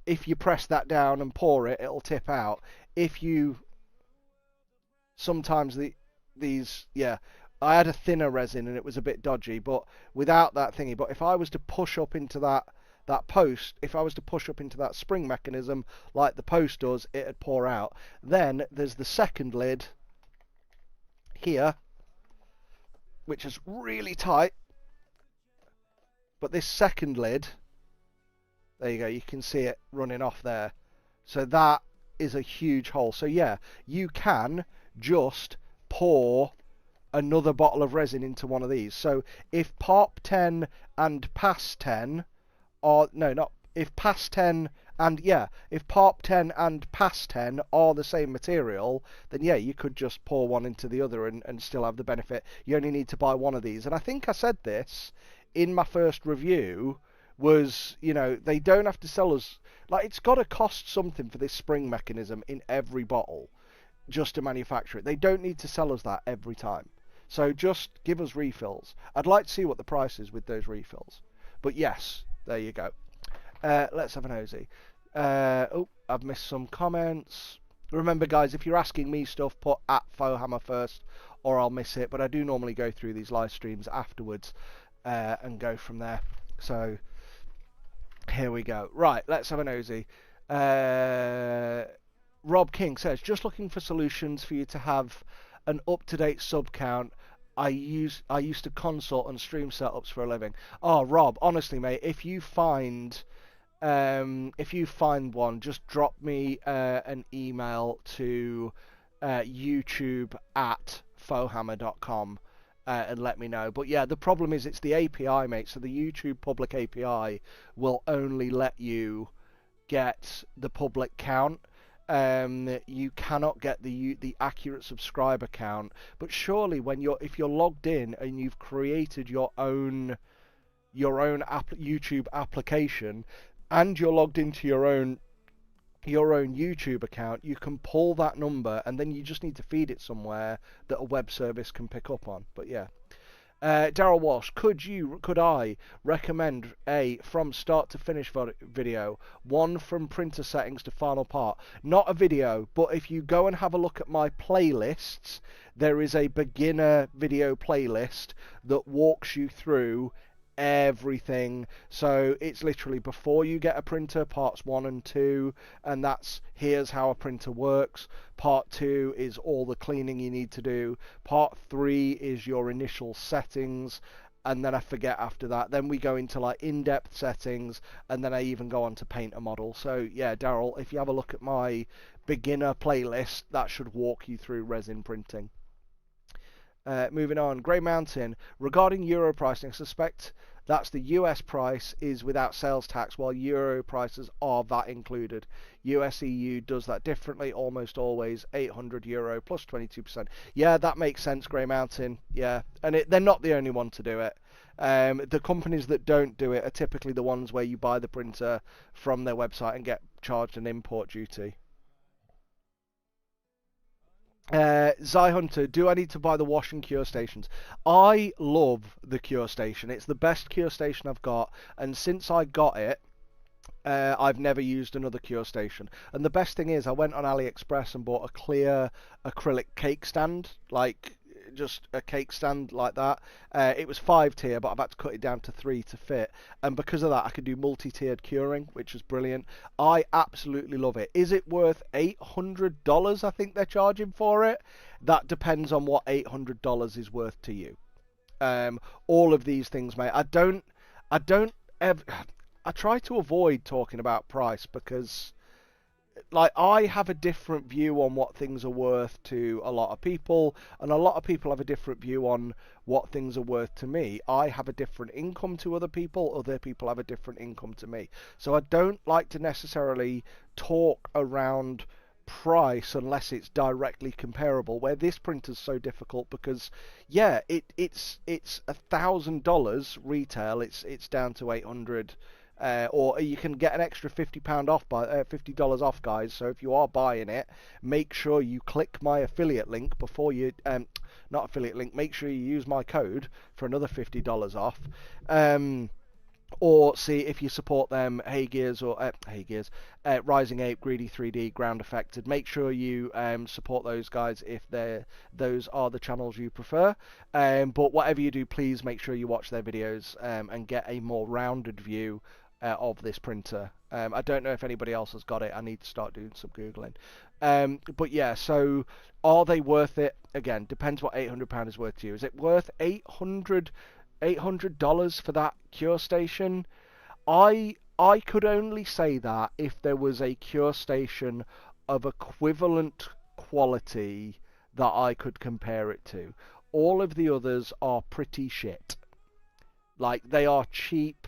if you press that down and pour it, it'll tip out. If you sometimes these I had a thinner resin and it was a bit dodgy, but without that thingy. But if I was to push up into that post, if I was to push up into that spring mechanism like the post does, it'd pour out. Then there's the second lid here, which is really tight, but this second lid, there you go, you can see it running off there. So that is a huge hole. So yeah, you can just pour another bottle of resin into one of these. So if Pop 10 and Pass 10 are, no, not, if Pass 10 and, yeah, if Pop 10 and Pass 10 are the same material, then yeah, you could just pour one into the other and still have the benefit. You only need to buy one of these. And I think I said this in my first review, was, you know, they don't have to sell us, like, it's got to cost something for this spring mechanism in every bottle just to manufacture it. They don't need to sell us that every time. So just give us refills. I'd like to see what the price is with those refills. But yes, there you go. Let's have an nosy. Oh, I've missed some comments. Remember, guys, if you're asking me stuff, put @FauxHammer first, or I'll miss it. But I do normally go through these live streams afterwards and go from there. So here we go. Right, let's have a nosy. Rob King says, just looking for solutions for you to have an up-to-date sub count. I used to consult and stream setups for a living. Oh, Rob, honestly, mate, if you find one, just drop me an email to youtube@fauxhammer.com and let me know. But yeah, the problem is it's the API, mate. So the YouTube public API will only let you get the public count. You cannot get the accurate subscriber count, but surely if you're logged in and you've created your own YouTube application and you're logged into your own YouTube account, you can pull that number and then you just need to feed it somewhere that a web service can pick up on. But yeah. Daryl Walsh, could I recommend a from start to finish video, one from printer settings to final part? Not a video, but if you go and have a look at my playlists, there is a beginner video playlist that walks you through everything. So it's literally before you get a printer, parts 1 and 2, and that's here's how a printer works. Part 2 is all the cleaning you need to do. Part 3 is your initial settings, and then I forget after that. Then we go into like in-depth settings, and then I even go on to paint a model. So yeah, Daryl, if you have a look at my beginner playlist, that should walk you through resin printing. Moving on, Grey Mountain. Regarding euro pricing, I suspect that's the US price is without sales tax, while euro prices are VAT included. US EU does that differently, almost always €800 plus 22%. Yeah, that makes sense, Grey Mountain. Yeah, and they're not the only one to do it. The companies that don't do it are typically the ones where you buy the printer from their website and get charged an import duty. Zy Hunter, do I need to buy the wash and cure stations? I love the cure station. It's the best cure station I've got, and since I got it, I've never used another cure station. And the best thing is I went on AliExpress and bought a clear acrylic cake stand, like just a cake stand like that. It was 5-tier, but I've had to cut it down to 3 to fit, and because of that I could do multi-tiered curing, which is brilliant. I absolutely love it. Is it worth $800? I think they're charging for it. That depends on what $800 is worth to you. All of these things, mate, I try to avoid talking about price because, like, I have a different view on what things are worth to a lot of people, and a lot of people have a different view on what things are worth to me. I have a different income to other people have a different income to me. So I don't like to necessarily talk around price unless it's directly comparable, where this printer's so difficult because, yeah, it's $1,000 retail, it's down to 800 Or you can get an extra £50 off by $50 off, guys. So if you are buying it, make sure you click my affiliate link before you not affiliate link. Make sure you use my code for another $50 off. Or see if you support them, Heygears or Heygears, Rising Ape, Greedy 3D, Ground Affected. Make sure you support those guys if those are the channels you prefer. But whatever you do, please make sure you watch their videos and get a more rounded view of this printer. I don't know if anybody else has got it. I need to start doing some Googling. But yeah, so are they worth it? Again, depends what £800 is worth to you. Is it worth $800 for that cure station? I could only say that if there was a cure station of equivalent quality that I could compare it to. All of the others are pretty shit. Like, they are cheap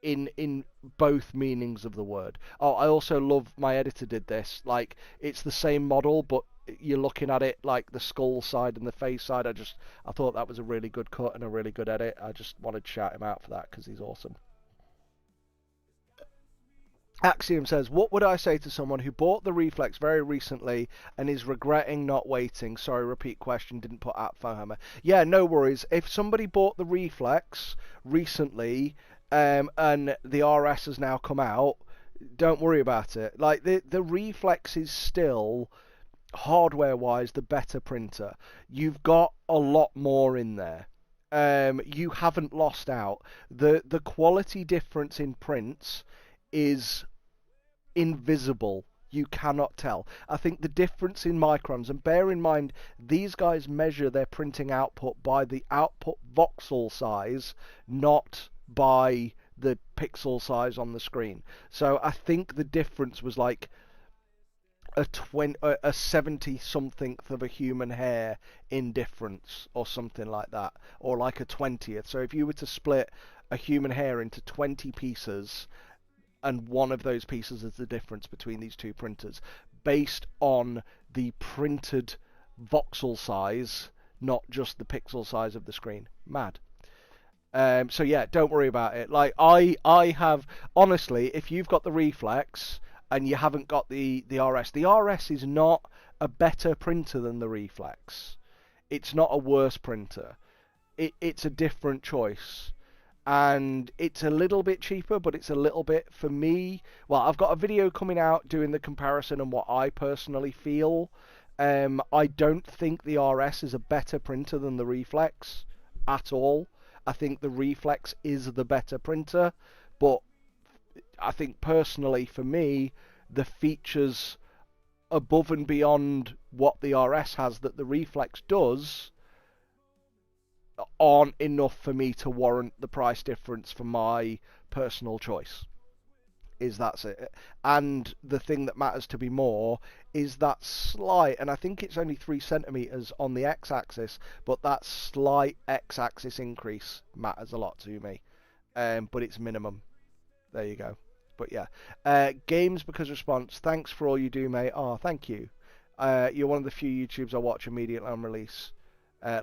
in both meanings of the word. Oh, I also love, my editor did this. Like, it's the same model, but you're looking at it like the skull side and the face side. I thought that was a really good cut and a really good edit. I just wanted to shout him out for that because he's awesome. Axiom says, what would I say to someone who bought the Reflex very recently and is regretting not waiting? Sorry, repeat question, didn't put at Fohammer. Yeah, no worries. If somebody bought the Reflex recently and the RS has now come out, don't worry about it. Like, the Reflex is still, hardware-wise, the better printer. You've got a lot more in there. You haven't lost out. The quality difference in prints is invisible. You cannot tell. I think the difference in microns, and bear in mind, these guys measure their printing output by the output voxel size, not by the pixel size on the screen. So I think the difference was like a 70-somethingth of a human hair in difference, or something like that, or like a 20th. So if you were to split a human hair into 20 pieces, and one of those pieces is the difference between these two printers, based on the printed voxel size, not just the pixel size of the screen. Mad. So yeah, don't worry about it. Like, I have, honestly, if you've got the Reflex and you haven't got the RS is not a better printer than the Reflex. It's not a worse printer. It's a different choice. And it's a little bit cheaper, but it's a little bit, for me, well, I've got a video coming out doing the comparison and what I personally feel. I don't think the RS is a better printer than the Reflex at all. I think the Reflex is the better printer, but I think personally, for me, the features above and beyond what the RS has that the Reflex does aren't enough for me to warrant the price difference for my personal choice. That's it. And the thing that matters to me more is that slight, and I think it's only 3 centimeters on the x-axis, but that slight x-axis increase matters a lot to me. But it's minimum. There you go. But yeah, Games Because Response, thanks for all you do, mate. Oh, thank you. You're one of the few YouTubes I watch immediately on release.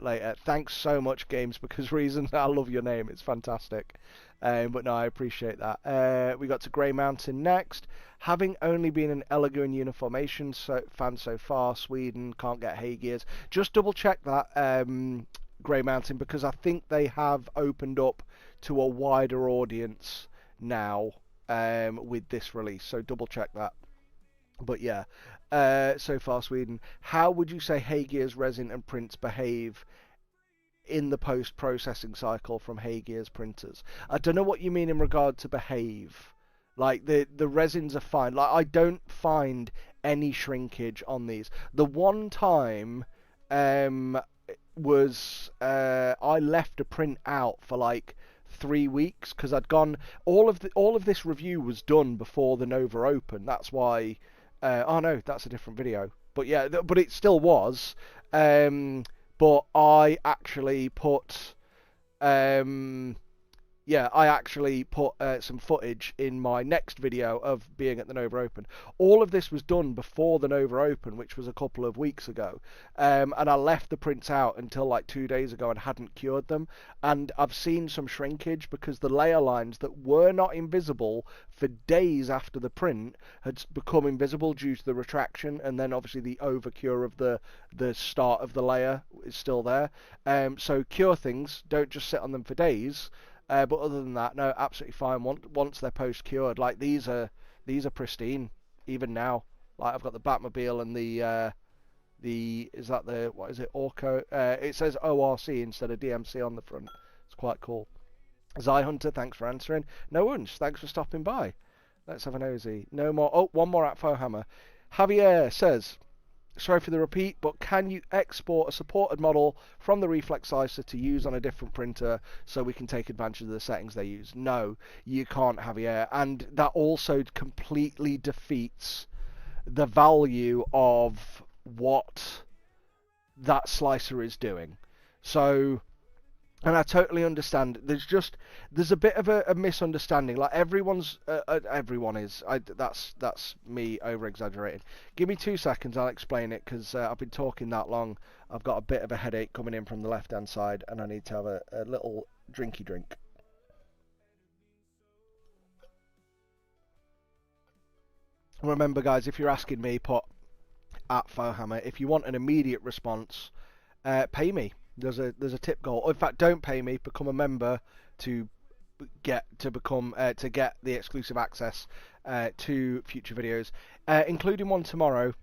Later. Thanks so much, Games Because Reason. I love your name. It's fantastic. But no, I appreciate that. We got to Grey Mountain next. Having only been an Elegoo Uniformation fan so far, Sweden can't get Heygears. Just double check that, Grey Mountain, because I think they have opened up to a wider audience now with this release. So double check that. But yeah, so far Sweden. How would you say Heygears resin and prints behave in the post-processing cycle from Heygears printers? I don't know what you mean in regard to behave. Like, the resins are fine. Like, I don't find any shrinkage on these. The one time was I left a print out for like 3 weeks because I'd gone. All of this review was done before the Nova Open. That's why. Oh no, that's a different video. But yeah, but it still was. But I actually put Yeah, I actually put some footage in my next video of being at the Nova Open. All of this was done before the Nova Open, which was a couple of weeks ago. And I left the prints out until like 2 days ago and hadn't cured them. And I've seen some shrinkage because the layer lines that were not invisible for days after the print had become invisible due to the retraction. And then obviously the overcure of the start of the layer is still there. So cure things, don't just sit on them for days. But other than that, no, absolutely fine. Once they're post cured, like these are pristine even now. Like I've got the Batmobile and the is that the what is it Orco? It says ORC instead of DMC on the front. It's quite cool. Zy Hunter, thanks for answering. No one's thanks for stopping by. Let's have a nosy. No more. Oh, one more at Fohammer. Javier says, sorry for the repeat, but can you export a supported model from the Reflex Slicer to use on a different printer so we can take advantage of the settings they use? No, you can't, Javier. And that also completely defeats the value of what that slicer is doing. So, and I totally understand. There's a bit of a misunderstanding. Like everyone is. That's me over exaggerating. Give me 2 seconds. I'll explain it because I've been talking that long. I've got a bit of a headache coming in from the left hand side, and I need to have a little drinky drink. Remember, guys, if you're asking me, put at Fohammer. If you want an immediate response, pay me. There's a tip goal. Or in fact, don't pay me. Become a member to get the exclusive access to future videos, including one tomorrow,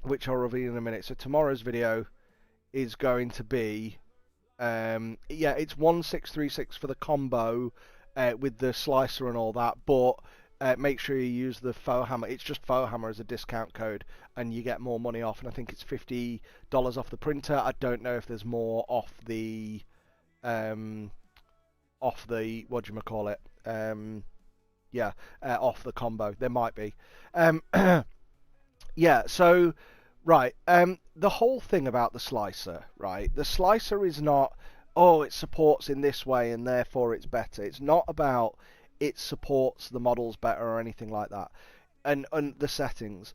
which I'll reveal in a minute. So tomorrow's video is going to be it's 1636 for the combo with the slicer and all that, but make sure you use the Fohammer. It's just Fohammer as a discount code, and you get more money off. And I think it's $50 off the printer. I don't know if there's more off the off the the combo. There might be. Yeah. So right. The whole thing about the slicer, right? The slicer is not, oh, it supports in this way and therefore it's better. It's not about it supports the models better or anything like that. And the settings.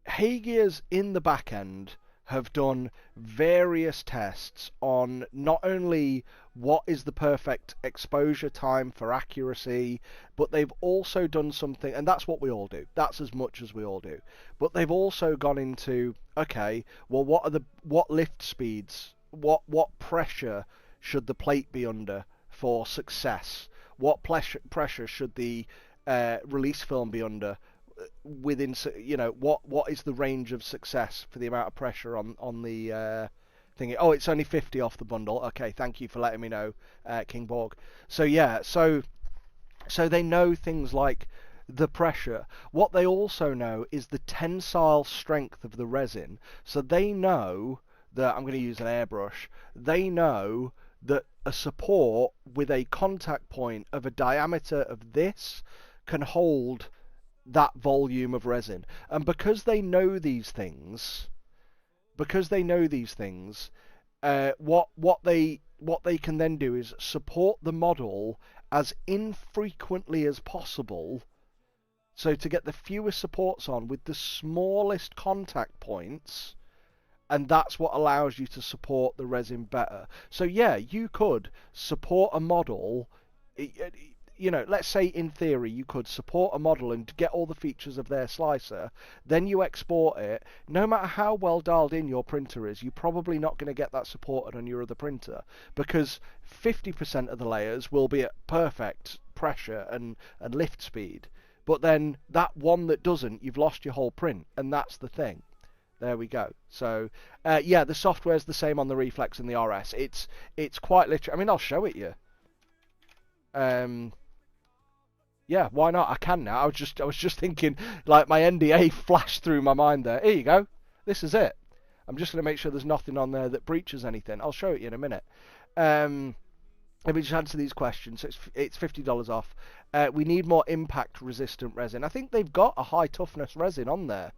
Heygears in the back end have done various tests on not only what is the perfect exposure time for accuracy, but they've also done something, and that's what we all do. That's as much as we all do. But they've also gone into, okay, well, what lift speeds, what pressure should the plate be under for success? What pressure should the release film be under? Within, what is the range of success for the amount of pressure on the thingy? Oh, it's only 50 off the bundle. Okay, thank you for letting me know, King Borg. So yeah, so they know things like the pressure. What they also know is the tensile strength of the resin. So they know that, I'm going to use an airbrush. They know that a support with a contact point of a diameter of this can hold that volume of resin. And because they know these things, what they can then do is support the model as infrequently as possible, so to get the fewest supports on with the smallest contact points. And that's what allows you to support the resin better. So yeah, you could support a model, let's say in theory you could support a model and get all the features of their slicer, then you export it. No matter how well dialed in your printer is, you're probably not going to get that supported on your other printer, because 50% of the layers will be at perfect pressure and lift speed. But then that one that doesn't, you've lost your whole print, and that's the thing. There we go. So, yeah, the software's the same on the Reflex and the RS. It's quite literally. I mean, I'll show it you. Yeah, why not? I can now. I was just thinking, like, my NDA flashed through my mind there. Here you go. This is it. I'm just going to make sure there's nothing on there that breaches anything. I'll show it you in a minute. Let me just answer these questions. So it's $50 off. We need more impact resistant resin. I think they've got a high toughness resin on there.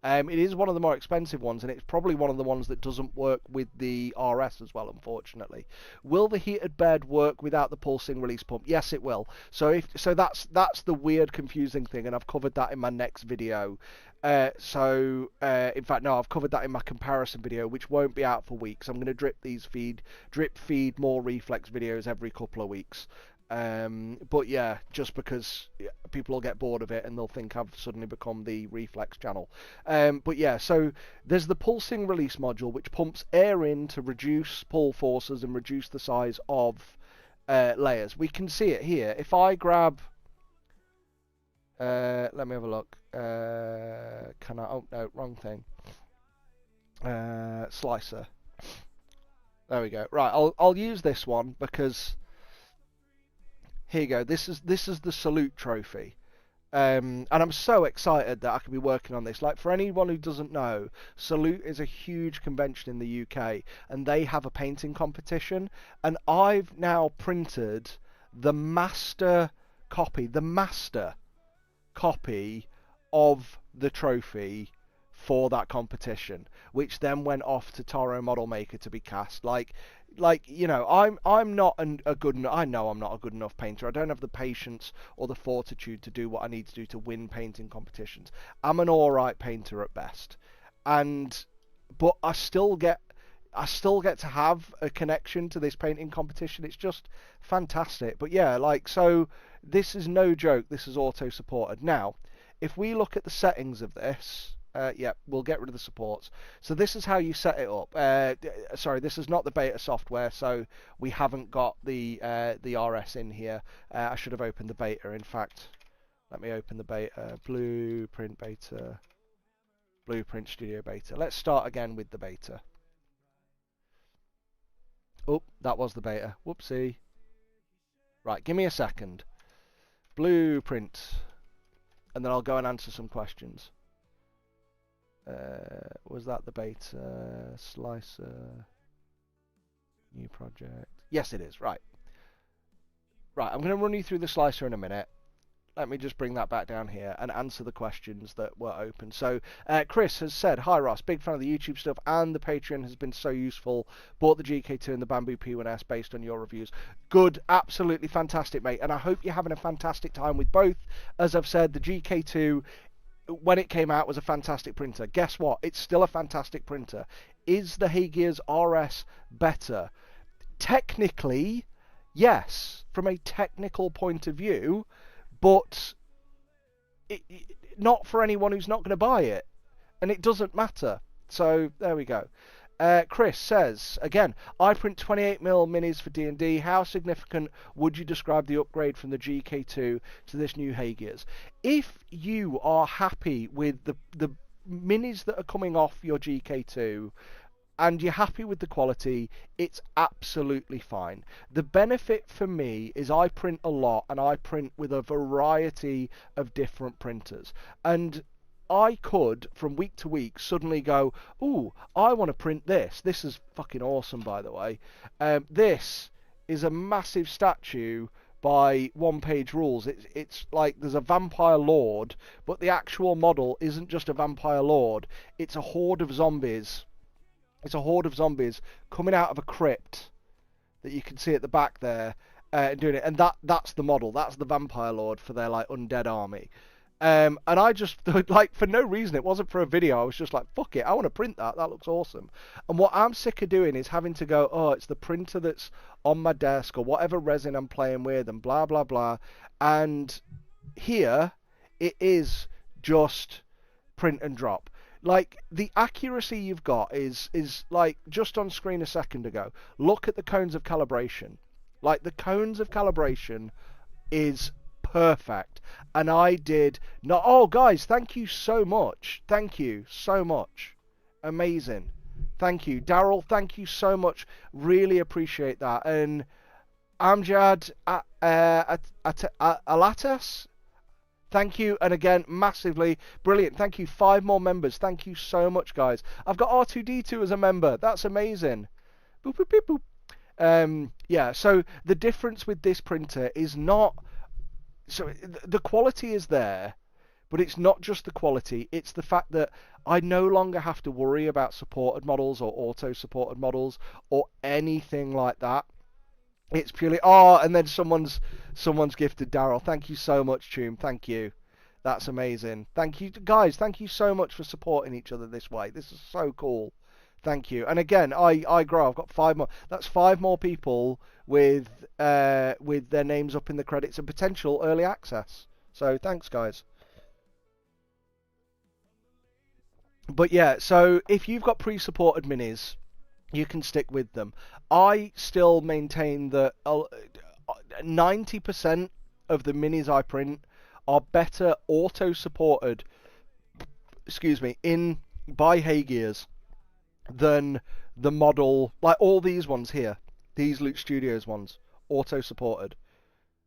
It is one of the more expensive ones, and it's probably one of the ones that doesn't work with the RS as well, unfortunately. Will the heated bed work without the pulsing release pump? Yes, it will. So that's the weird, confusing thing, and I've covered that in my next video. In fact, no, I've covered that in my comparison video, which won't be out for weeks. I'm going to drip feed more Reflex videos every couple of weeks. But yeah, just because people will get bored of it and they'll think I've suddenly become the Reflex channel. But yeah, so there's the pulsing release module, which pumps air in to reduce pull forces and reduce the size of layers. We can see it here. If I grab, let me have a look. Can I? Oh no, wrong thing. Slicer. There we go. Right, I'll use this one because here you go. This is the Salute trophy. And I'm so excited that I can be working on this. Like, for anyone who doesn't know, Salute is a huge convention in the UK, and they have a painting competition. And I've now printed the master copy of the trophy for that competition, which then went off to Taro Model Maker to be cast. Like you know, I'm not a good enough. I know I'm not a good enough painter. I don't have the patience or the fortitude to do what I need to do to win painting competitions. I'm an all right painter at best, but I still get to have a connection to this painting competition. It's just fantastic. But yeah, like, so this is no joke. This is auto supported. Now, if we look at the settings of this. Yeah, we'll get rid of the supports. So this is how you set it up. Sorry, this is not the beta software, so we haven't got the RS in here. I should have opened the beta. In fact, let me open the beta. Blueprint beta. Blueprint Studio beta. Let's start again with the beta. Oh, that was the beta. Whoopsie. Right, give me a second. Blueprint. And then I'll go and answer some questions. Was that the beta? Slicer. New project. Yes, it is. Right. Right, I'm going to run you through the slicer in a minute. Let me just bring that back down here and answer the questions that were open. So, Chris has said, "Hi Ross, big fan of the YouTube stuff and the Patreon has been so useful. Bought the GK2 and the Bamboo P1S based on your reviews." Good, absolutely fantastic, mate. And I hope you're having a fantastic time with both. As I've said, the GK2, when it came out, was a fantastic printer. Guess what? It's still a fantastic printer. Is the HeyGears RS better? Technically, yes, from a technical point of view, but not for anyone who's not going to buy it. And it doesn't matter. So, there we go. Chris says, again, I print 28mm minis for D&D. How significant would you describe the upgrade from the GK2 to this new HeyGears? If you are happy with the minis that are coming off your GK2 and you're happy with the quality, it's absolutely fine. The benefit for me is I print a lot and I print with a variety of different printers. And I could, from week to week, suddenly go, ooh, I want to print this. This is fucking awesome, by the way. This is a massive statue by One Page Rules. It's like there's a vampire lord, but the actual model isn't just a vampire lord. It's a horde of zombies. It's a horde of zombies coming out of a crypt that you can see at the back there, doing it. And that's the model. That's the vampire lord for their like undead army. And I just, like, for no reason, it wasn't for a video, I was just like, fuck it, I want to print that, that looks awesome. And what I'm sick of doing is having to go, oh, it's the printer that's on my desk, or whatever resin I'm playing with, and blah, blah, blah. And here, it is just print and drop. Like, the accuracy you've got is like, just on screen a second ago, look at the cones of calibration. Like, the cones of calibration is perfect. And I did not. Oh, guys, thank you so much. Thank you so much. Amazing. Thank you, Daryl. Thank you so much. Really appreciate that. And Amjad Alatas, thank you. And again, massively brilliant. Thank you. 5 more members. Thank you so much, guys. I've got R2D2 as a member. That's amazing. Boop, boop, boop, boop. Yeah. So the difference with this printer is not. So the quality is there, But it's not just the quality, it's the fact that I no longer have to worry about supported models or auto-supported models or anything like that. It's purely, and then someone's gifted Daryl. Thank you so much, Toom. Thank you. That's amazing. Thank you, guys. Thank you so much for supporting each other this way. This is so cool. Thank you. And again, I grow. I've got 5 more. That's 5 more people with their names up in the credits and potential early access. So thanks, guys. But yeah, so if you've got pre-supported minis, you can stick with them. I still maintain that 90% of the minis I print are better auto-supported, by Heygears than the model, like all these ones here, these Loot Studios ones, auto-supported.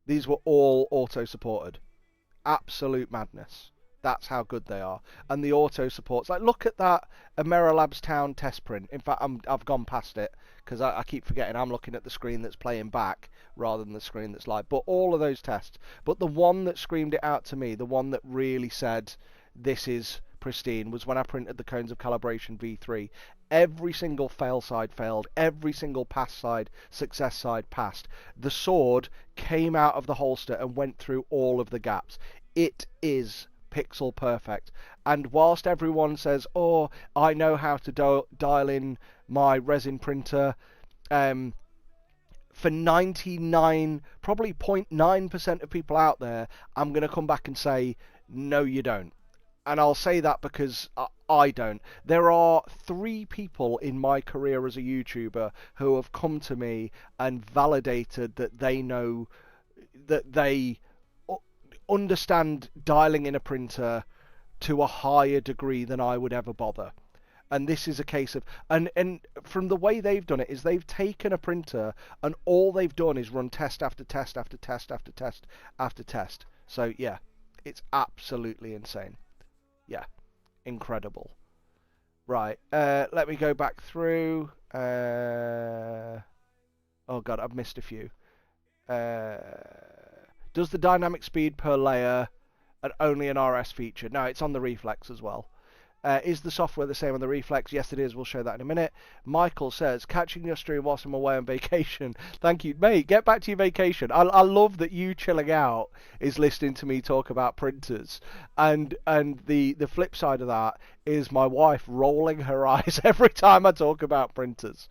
These were all auto-supported. Absolute madness. That's how good they are. And the auto supports, like look at that Amerilabs Town test print. In fact, I've gone past it because I keep forgetting I'm looking at the screen that's playing back rather than the screen that's live. But all of those tests. But the one that screamed it out to me, the one that really said this is pristine, was when I printed the Cones of Calibration V3. Every single fail side failed. Every single pass side, success side passed. The sword came out of the holster and went through all of the gaps. It is pixel perfect. And whilst everyone says, oh, I know how to dial in my resin printer, for 99, probably 0.9% of people out there, I'm going to come back and say, no, you don't. And I'll say that because I don't. There are 3 people in my career as a YouTuber who have come to me and validated that they know, that they understand dialing in a printer to a higher degree than I would ever bother. And this is a case of, and from the way they've done it is they've taken a printer and all they've done is run test after test after test after test after test. So yeah, it's absolutely insane. Yeah, incredible. Right, let me go back through. Oh god, I've missed a few. Does the dynamic speed per layer and only an RS feature? No, it's on the Reflex as well. Is the software the same on the Reflex? Yes, it is. We'll show that in a minute. Michael says, catching your stream whilst I'm away on vacation. Thank you. Mate, get back to your vacation. I love that you chilling out is listening to me talk about printers. And the flip side of that is my wife rolling her eyes every time I talk about printers.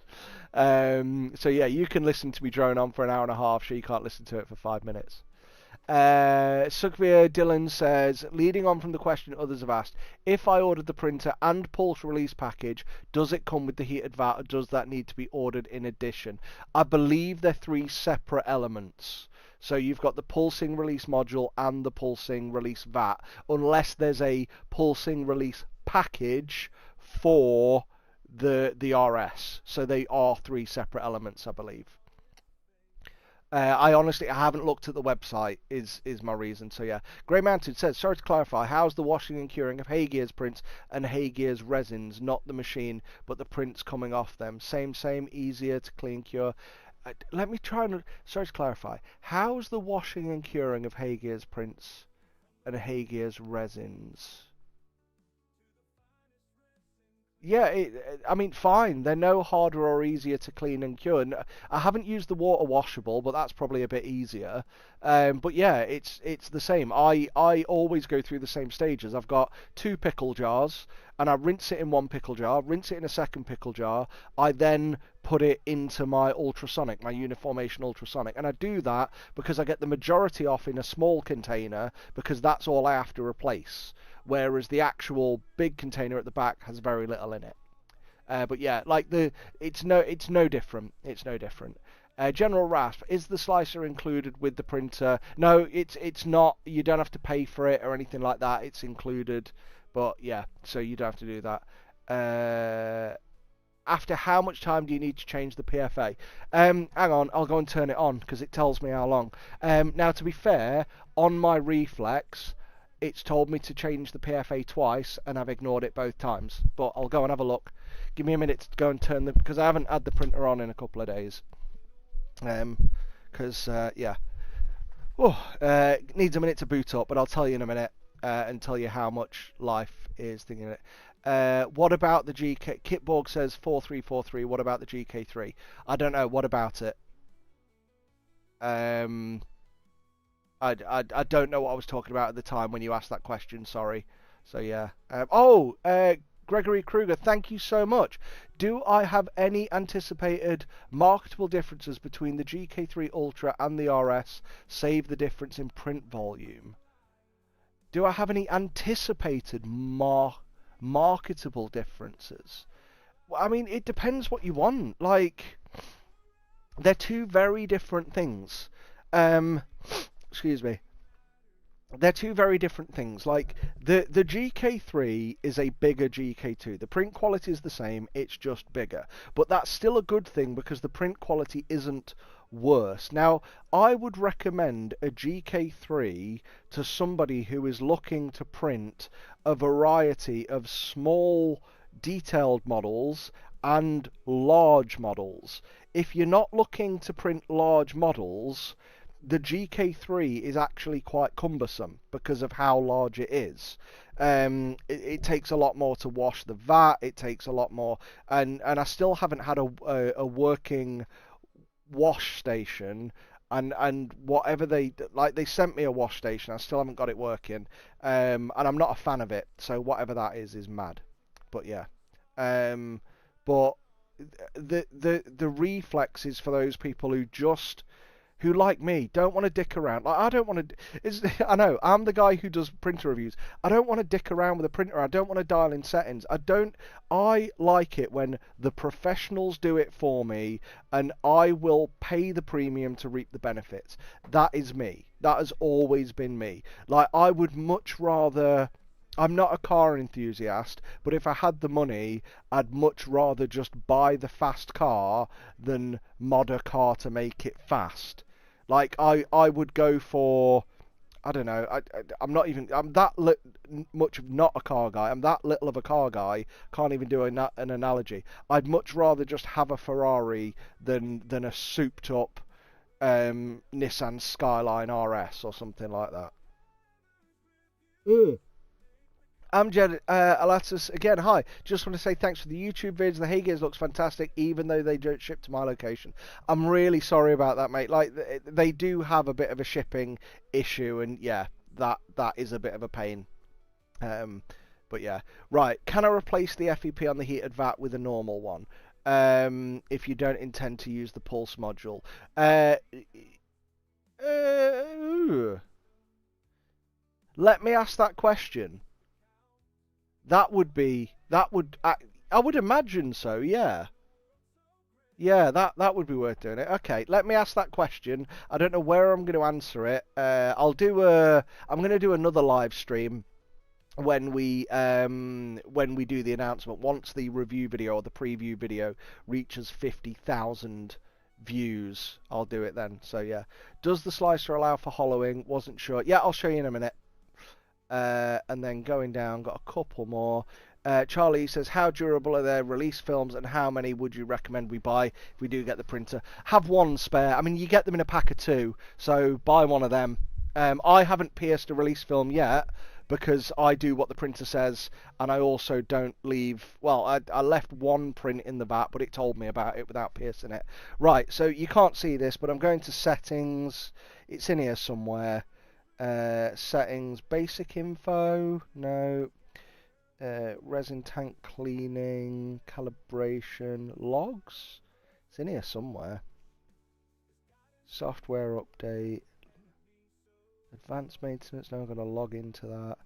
So yeah, you can listen to me drone on for an hour and a half. Sure, you can't listen to it for 5 minutes. Sukhvir Dylan says, leading on from the question others have asked, if I ordered the printer and pulse release package, does it come with the heated VAT or does that need to be ordered in addition? I believe they're 3 separate elements. So you've got the pulsing release module and the pulsing release VAT, unless there's a pulsing release package for the RS. So they are 3 separate elements, I believe. I haven't looked at the website, is my reason. So yeah. Grey Mountain says, sorry to clarify, how's the washing and curing of Heygears prints and Heygears resins? Not the machine, but the prints coming off them. Same, easier to clean, cure. Let me try and, sorry to clarify, how's the washing and curing of Heygears prints and Heygears resins? Yeah, I mean, fine. They're no harder or easier to clean and cure. And I haven't used the water washable, but that's probably a bit easier. But yeah, it's the same. I always go through the same stages. I've got 2 pickle jars, and I rinse it in one pickle jar, rinse it in a second pickle jar. I then put it into my ultrasonic, my uniformation ultrasonic. And I do that because I get the majority off in a small container, because that's all I have to replace. Whereas the actual big container at the back has very little in it. But yeah, like it's no different. It's no different. General Rasp, is the slicer included with the printer? No, it's not. You don't have to pay for it or anything like that. It's included. But yeah, so you don't have to do that. After how much time do you need to change the PFA? Hang on, I'll go and turn it on because it tells me how long. Now, to be fair, on my Reflex, it's told me to change the PFA twice, and I've ignored it both times. But I'll go and have a look. Give me a minute to go and turn the, because I haven't had the printer on in a couple of days. Yeah. Needs a minute to boot up, but I'll tell you in a minute. and tell you how much life is thinking it. What about the GK? Kitborg says 4343. What about the GK3? I don't know. What about it? I don't know what I was talking about at the time when you asked that question. Sorry. So yeah. Gregory Kruger, thank you so much. Do I have any anticipated marketable differences between the GK3 Ultra and the RS, save the difference in print volume? Do I have any anticipated marketable differences? Well, I mean, it depends what you want. Like, they're two very different things. Excuse me. They're two very different things. Like, the GK3 is a bigger GK2. The print quality is the same, it's just bigger. But that's still a good thing because the print quality isn't worse. Now, I would recommend a GK3 to somebody who is looking to print a variety of small, detailed models and large models. If you're not looking to print large models, the GK3 is actually quite cumbersome because of how large it is. It takes a lot more to wash the vat. It takes a lot more, and I still haven't had a working wash station. And whatever they sent me a wash station. I still haven't got it working. And I'm not a fan of it. So whatever that is mad. But yeah. But the reflex is for those people who, like me, don't want to dick around. Like, I don't want to... I know, I'm the guy who does printer reviews. I don't want to dick around with a printer. I don't want to dial in settings. I like it when the professionals do it for me, and I will pay the premium to reap the benefits. That is me. That has always been me. Like, I would much rather... I'm not a car enthusiast, but if I had the money, I'd much rather just buy the fast car than mod a car to make it fast. Like, I would go for, I don't know, I'm that much of not a car guy. I'm that little of a car guy, can't even do an analogy. I'd much rather just have a Ferrari than a souped up Nissan Skyline RS or something like that. Amjad Alatus, again, hi. Just want to say thanks for the YouTube vids. The Heygears looks fantastic, even though they don't ship to my location. I'm really sorry about that, mate. Like, they do have a bit of a shipping issue, and yeah, that is a bit of a pain. But yeah. Right, can I replace the FEP on the heated vat with a normal one? If you don't intend to use the pulse module. Let me ask that question. I would imagine so, yeah. Yeah, that would be worth doing it. Okay, let me ask that question. I don't know where I'm going to answer it. I'm going to do another live stream when we do the announcement. Once the review video or the preview video reaches 50,000 views, I'll do it then. So yeah. Does the slicer allow for hollowing? Wasn't sure. Yeah, I'll show you in a minute. And then going down, got a couple more. Charlie says, how durable are their release films and how many would you recommend we buy if we do get the printer? Have one spare. I mean, you get them in a pack of 2, so buy one of them. I haven't pierced a release film yet because I do what the printer says, and I also don't leave... Well, I left one print in the vat, but it told me about it without piercing it. Right, so you can't see this, but I'm going to settings. It's in here somewhere. Settings, basic info, no. Resin tank cleaning, calibration, logs. It's in here somewhere. Software update, advanced maintenance. Now I'm going to log into that.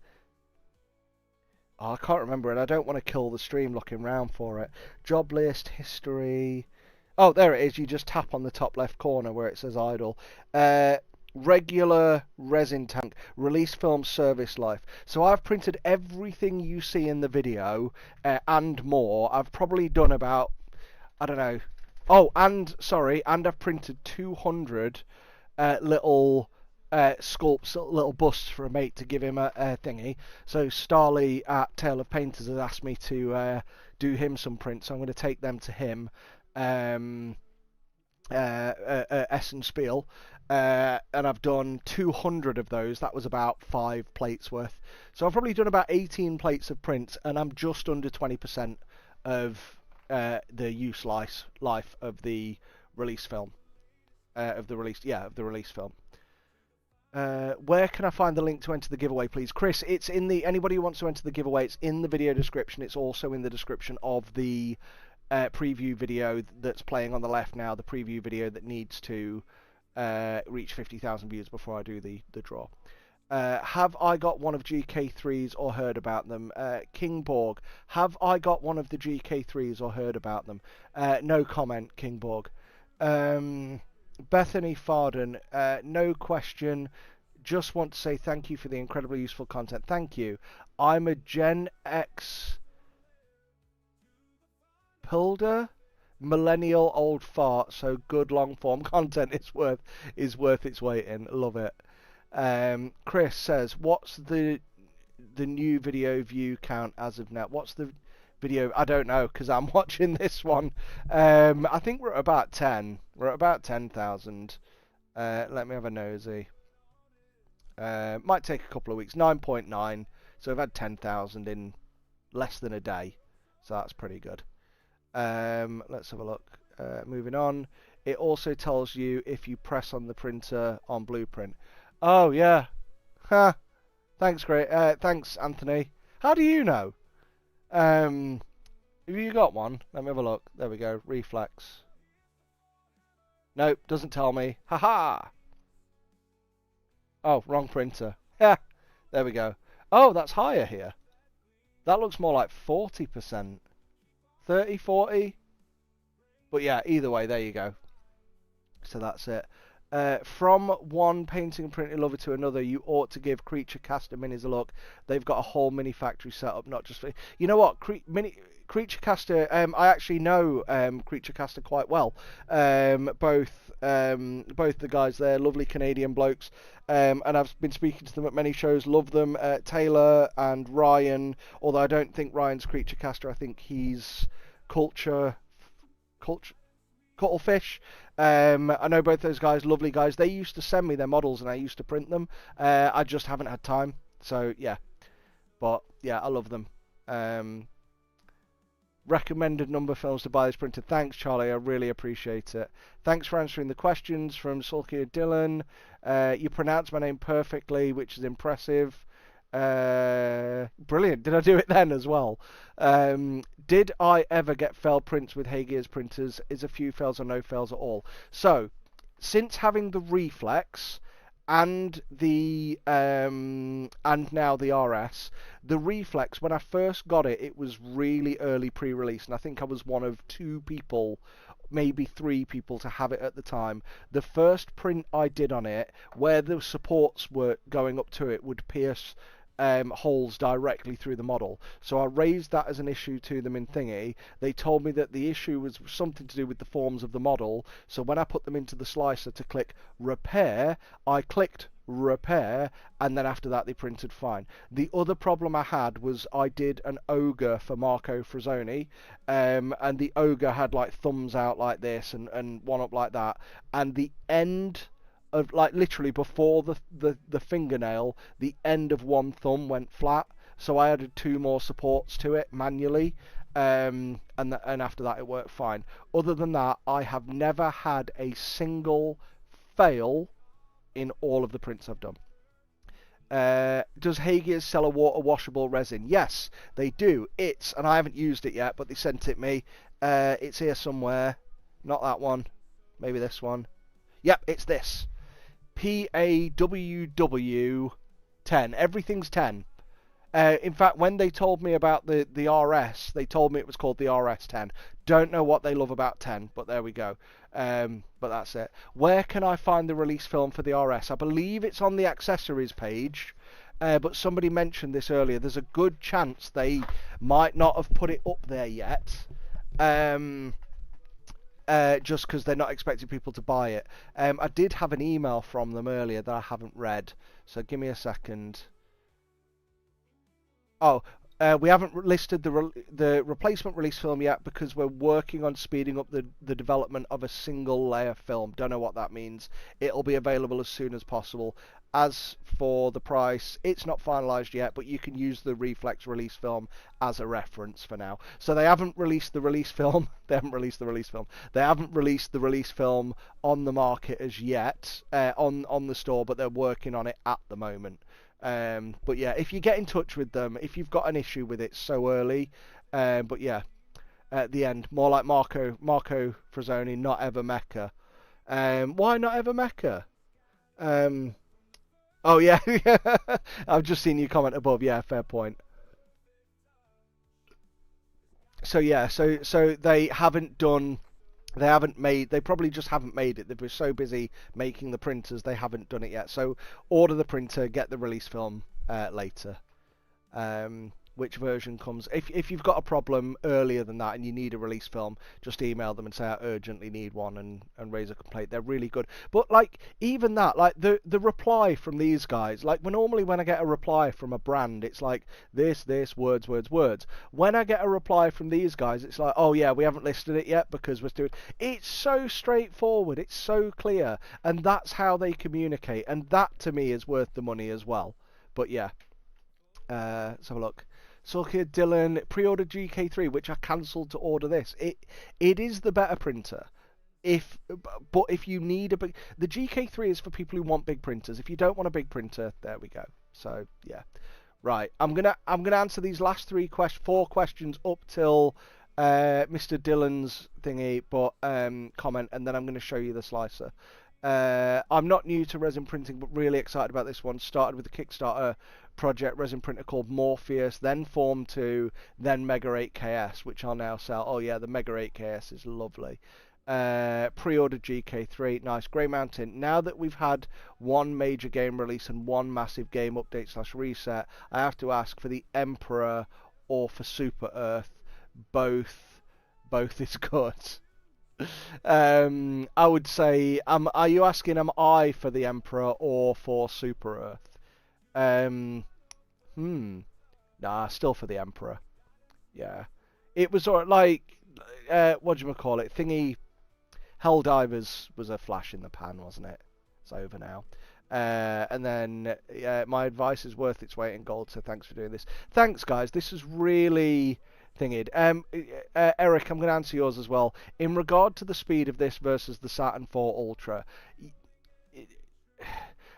Oh, I can't remember it. I don't want to kill the stream looking around for it. Job list, history. Oh, there it is. You just tap on the top left corner where it says idle. Regular resin tank, release film, service life. So I've printed everything you see in the video and more. I've probably done about, I don't know. Oh, and sorry, and I've printed 200 little sculpts, little busts for a mate to give him a thingy. So Starley at Tale of Painters has asked me to do him some prints, so I'm going to take them to him. Essen Spiel, and I've done 200 of those. That was about 5 plates worth. So I've probably done about 18 plates of prints, and I'm just under 20% of the use life of the release film. Of the release film. Where can I find the link to enter the giveaway, please? Chris, it's in the... Anybody who wants to enter the giveaway, it's in the video description. It's also in the description of the preview video that's playing on the left now, the preview video that needs to reach 50,000 views before I do the draw. Have I got one of GK3s or heard about them? Kingborg, have I got one of the GK3s or heard about them? No comment, Kingborg. Bethany Farden, no question. Just want to say thank you for the incredibly useful content. Thank you. I'm a Gen X Pilder, millennial old fart, so good long form content is worth its weight in. Love it. Chris says, what's the new video view count as of now? What's the video? I don't know, because I'm watching this one. I think we're at about 10. We're at about 10,000. Let me have a nosy. Might take a couple of weeks. 9.9. So I've had 10,000 in less than a day. So that's pretty good. Let's have a look. Moving on. It also tells you if you press on the printer on Blueprint. Oh yeah. Huh. Thanks, great. Thanks, Anthony. How do you know? Have you got one? Let me have a look. There we go. Reflex. Nope, doesn't tell me. Haha. Oh, wrong printer. Yeah. There we go. Oh, that's higher here. That looks more like 40%. 30, 40. But yeah, either way, there you go. So that's it. From one painting and printing lover to another, you ought to give Creature Caster minis a look. They've got a whole mini factory set up, not just for... You know what? Creature Caster, I actually know Creature Caster quite well. Both the guys there, lovely Canadian blokes. And I've been speaking to them at many shows, love them. Taylor and Ryan, although I don't think Ryan's Creature Caster, I think he's Cuttlefish. I know both those guys, lovely guys. They used to send me their models and I used to print them. I just haven't had time. So, yeah. But, yeah, I love them. Recommended number of films to buy this printer. Thanks, Charlie. I really appreciate it. Thanks for answering the questions from Sulky Dylan. You pronounced my name perfectly, which is impressive. Brilliant. Did I do it then as well? Did I ever get failed prints with Heygears printers? Is a few fails or no fails at all? So, since having the Reflex and the and now the RS, the Reflex, when I first got it, it was really early pre-release, and I think I was one of 2 people, maybe 3 people to have it at the time. The first print I did on it, where the supports were going up to it, would pierce holes directly through the model. So I raised that as an issue to them in Thingy. They told me that the issue was something to do with the forms of the model. So when I put them into the slicer to click repair, I clicked repair, and then after that they printed fine. The other problem I had was I did an ogre for Marco Frazzoni, and the ogre had like thumbs out like this and one up like that, and the end of, like, literally before the fingernail, the end of one thumb went flat, so I added 2 more supports to it manually, and after that it worked fine. Other than that, I have never had a single fail in all of the prints I've done. Does Heygears sell a water washable resin? Yes, they do. And I haven't used it yet, but they sent it me. It's here somewhere. Not that one. Maybe this one. Yep, it's this. PAWW 10. Everything's 10. In fact, when they told me about the RS, they told me it was called the RS 10. Don't know what they love about 10, but there we go. But that's it. Where can I find the release film for the RS? I believe it's on the accessories page, but somebody mentioned this earlier. There's a good chance they might not have put it up there yet. Just because they're not expecting people to buy it. I did have an email from them earlier that I haven't read, so give me a second. Oh, We haven't listed the replacement release film yet because we're working on speeding up the development of a single layer film. Don't know what that means. It'll be available as soon as possible. As for the price, it's not finalized yet, but you can use the Reflex release film as a reference for now. So they haven't released the release film. They haven't released the release film. They haven't released the release film on the market as yet, on the store, but they're working on it at the moment. But yeah, if you get in touch with them, if you've got an issue with it so early, but yeah, at the end, more like Marco Frazzoni, not ever Mecca. Why not ever Mecca? Oh yeah, I've just seen your comment above. Yeah, fair point. So yeah, so they haven't done. They haven't made. They probably just haven't made it. They were so busy making the printers, they haven't done it yet. So order the printer, get the release film later. Which version comes? If you've got a problem earlier than that and you need a release film, just email them and say I urgently need one and raise a complaint. They're really good. But like even that, like the reply from these guys, like normally when I get a reply from a brand, it's like this words. When I get a reply from these guys, it's like, oh yeah, we haven't listed it yet because we're doing. It's so straightforward. It's so clear, and that's how they communicate, and that to me is worth the money as well. But yeah, let's have a look. So here, Dylan pre-ordered GK3, which I cancelled to order this. It is the better printer. But if you need the GK3 is for people who want big printers. If you don't want a big printer, there we go. So yeah, right. I'm gonna answer these last four questions up till Mr. Dylan's thingy, but comment, and then I'm gonna show you the slicer. I'm not new to resin printing, but really excited about this one. Started with a Kickstarter project resin printer called Morpheus, then Form 2, then Mega 8KS, which I'll now sell. Oh yeah, the Mega 8KS is lovely. Pre-ordered GK3, nice. Grey Mountain. Now that we've had one major game release and one massive game update / reset, I have to ask for the Emperor or for Super Earth. Both is good. I would say, are you asking am I for the Emperor or for Super Earth? Nah, still for the Emperor. Yeah, it was like what do you call it? Thingy, Helldivers was a flash in the pan, wasn't it? It's over now. And then my advice is worth its weight in gold. So thanks for doing this. Thanks, guys. This is really thingied. Eric, I'm going to answer yours as well. In regard to the speed of this versus the Saturn 4 Ultra,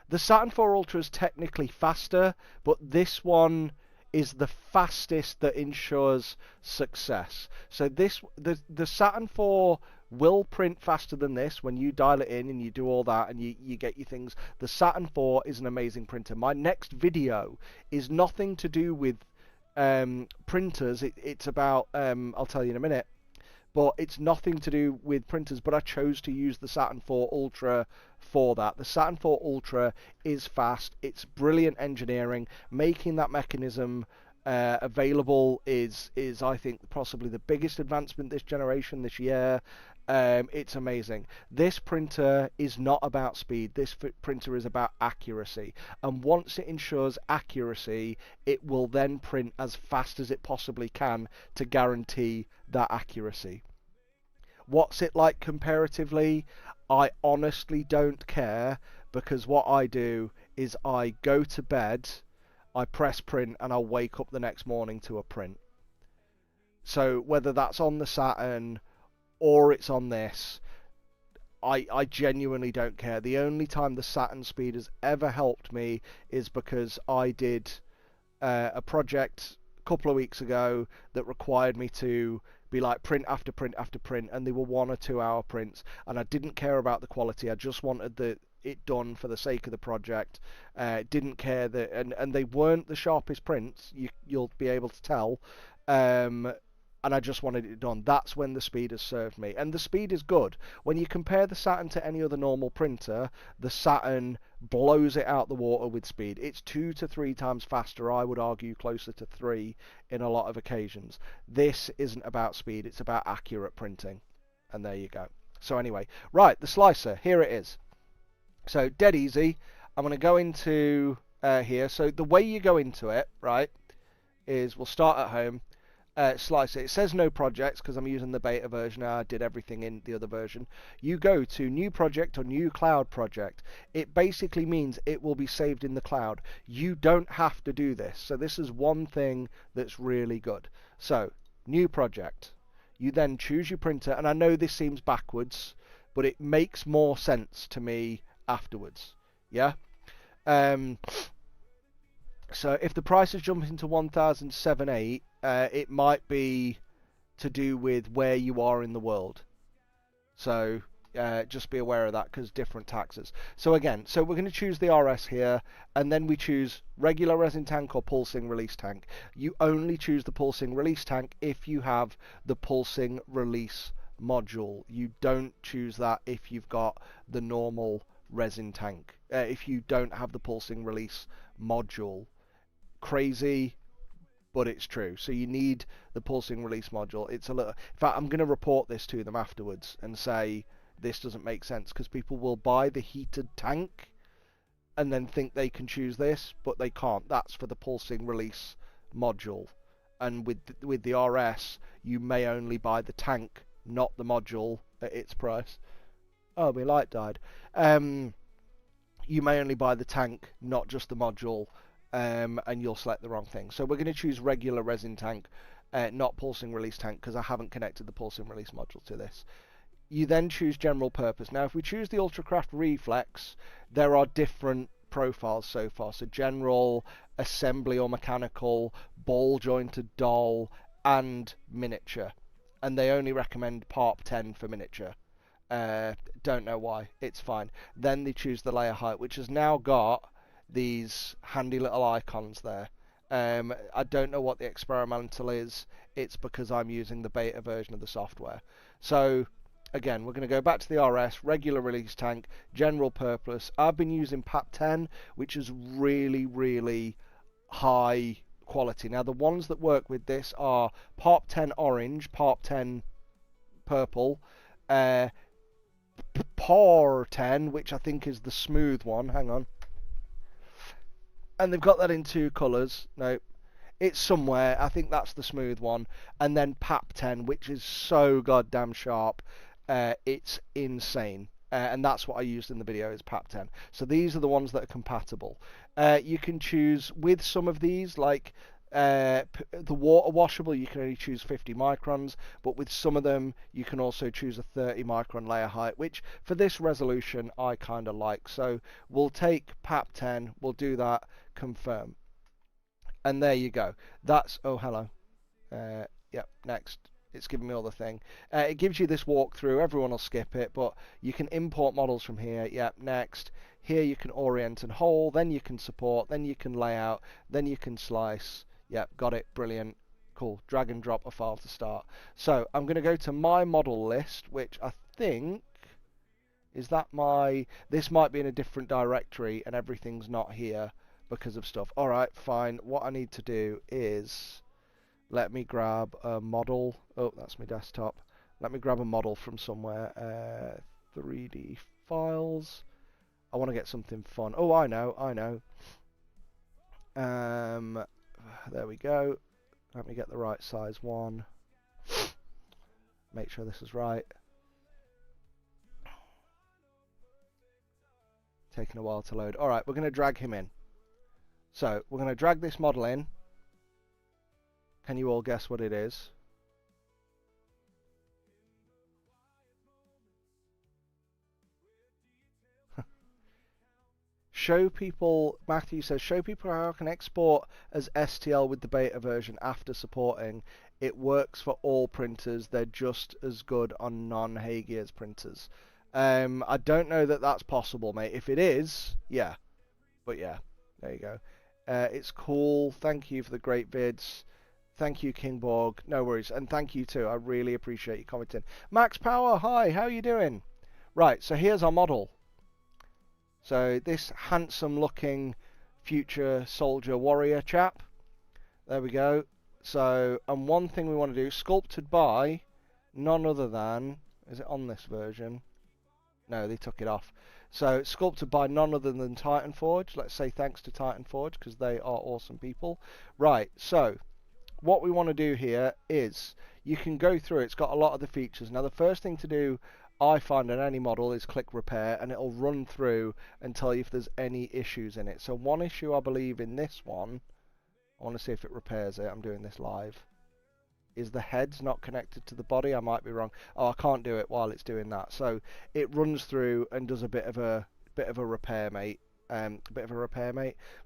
the Saturn 4 Ultra is technically faster, but this one is the fastest that ensures success. So the Saturn 4 will print faster than this when you dial it in and you do all that and you get your things. The Saturn 4 is an amazing printer. My next video is nothing to do with printers. It's about I'll tell you in a minute, but it's nothing to do with printers, but I chose to use the Saturn 4 Ultra for that. The Saturn 4 Ultra is fast. It's brilliant engineering. Making that mechanism available is I think possibly the biggest advancement this generation this year. It's amazing. This printer is not about speed. This printer is about accuracy, and once it ensures accuracy, it will then print as fast as it possibly can to guarantee that accuracy. What's it like comparatively? I honestly don't care, because what I do is I go to bed, I press print, and I'll wake up the next morning to a print. So whether that's on the Saturn or it's on this, I genuinely don't care. The only time the Saturn speed has ever helped me is because I did a project a couple of weeks ago that required me to be like print after print after print, and they were 1 or 2 hour prints, and I didn't care about the quality. I just wanted it done for the sake of the project. Didn't care that, and they weren't the sharpest prints. You'll be able to tell. And I just wanted it done. That's when the speed has served me. And the speed is good. When you compare the Saturn to any other normal printer, the Saturn blows it out the water with speed. It's 2 to 3 times faster. I would argue closer to 3 in a lot of occasions. This isn't about speed. It's about accurate printing. And there you go. So anyway, right, the slicer. Here it is. So dead easy. I'm going to go into here. So the way you go into it, right, is we'll start at home, slice it. It says no projects because I'm using the beta version. I did everything in the other version. You go to new project or new cloud project. It basically means it will be saved in the cloud. You don't have to do this. So this is one thing that's really good. So new project. You then choose your printer, and I know this seems backwards, but it makes more sense to me afterwards. Yeah. So if the price is jumping to 1,078, it might be to do with where you are in the world. So just be aware of that, because different taxes. So again, so we're going to choose the RS here, and then we choose regular resin tank or pulsing release tank. You only choose the pulsing release tank if you have the pulsing release module. You don't choose that if you've got the normal resin tank. If you don't have the pulsing release module. Crazy, but it's true. So you need the pulsing release module. It's a little. In fact, I'm going to report this to them afterwards and say this doesn't make sense, because people will buy the heated tank and then think they can choose this, but they can't. That's for the pulsing release module. And with the RS, you may only buy the tank, not the module at its price. Oh, my light died. You may only buy the tank, not just the module. And you'll select the wrong thing. So we're going to choose regular resin tank, not pulsing release tank, because I haven't connected the pulsing release module to this. You then choose general purpose. Now, if we choose the Ultracraft Reflex, there are different profiles so far. So general, assembly or mechanical, ball jointed doll, and miniature. And they only recommend Part 10 for miniature. Don't know why. It's fine. Then they choose the layer height, which has now got these handy little icons there. I don't know what the experimental is. It's because I'm using the beta version of the software. So again, we're going to go back to the RS, regular release tank, general purpose. I've been using PAP 10, which is really, really high quality. Now, the ones that work with this are PAP 10 orange, PAP 10 purple, PAR 10, which I think is the smooth one. Hang on. And they've got that in two colours. No, it's somewhere. I think that's the smooth one. And then PAP 10, which is so goddamn sharp. It's insane. And that's what I used in the video, is PAP 10. So these are the ones that are compatible. You can choose with some of these, like the water washable, you can only choose 50 microns. But with some of them, you can also choose a 30 micron layer height, which for this resolution, I kind of like. So we'll take PAP 10. We'll do that. Confirm, and there you go. That's oh hello. Yep, next. It's giving me all the thing. It gives you this walkthrough. Everyone will skip it, but you can import models from here. Yep, next. Here you can orient and hold. Then you can support. Then you can layout. Then you can slice. Yep, got it. Brilliant. Cool. Drag and drop a file to start. So I'm going to go to my model list, which I think is that my. This might be in a different directory, and everything's not here because of stuff. Alright, fine. What I need to do is let me grab a model. Oh, that's my desktop. Let me grab a model from somewhere. 3D files. I want to get something fun. Oh, I know. There we go. Let me get the right size one. Make sure this is right. Taking a while to load. Alright, we're going to drag him in. So, we're going to drag this model in. Can you all guess what it is? Show people, Matthew says, show people how I can export as STL with the beta version after supporting. It works for all printers. They're just as good on non-Heygears printers. I don't know that that's possible, mate. If it is, yeah. But yeah, there you go. It's cool. Thank you for the great vids. Thank you, Kingborg. No worries. And thank you too. I really appreciate you commenting. Max Power, hi. How are you doing? Right, so here's our model. So this handsome looking future soldier warrior chap. There we go. So, and one thing we want to do, sculpted by none other than, is it on this version? No, they took it off. So, sculpted by none other than Titan Forge. Let's say thanks to Titan Forge, because they are awesome people. Right, so, what we want to do here is you can go through, it's got a lot of the features. Now the first thing to do, I find, on any model is click repair, and it'll run through and tell you if there's any issues in it. So one issue I believe in this one, I want to see if it repairs it, I'm doing this live, is the head's not connected to the body. I might be wrong. Oh, I can't do it while it's doing that. So it runs through and does a bit of a repair, mate.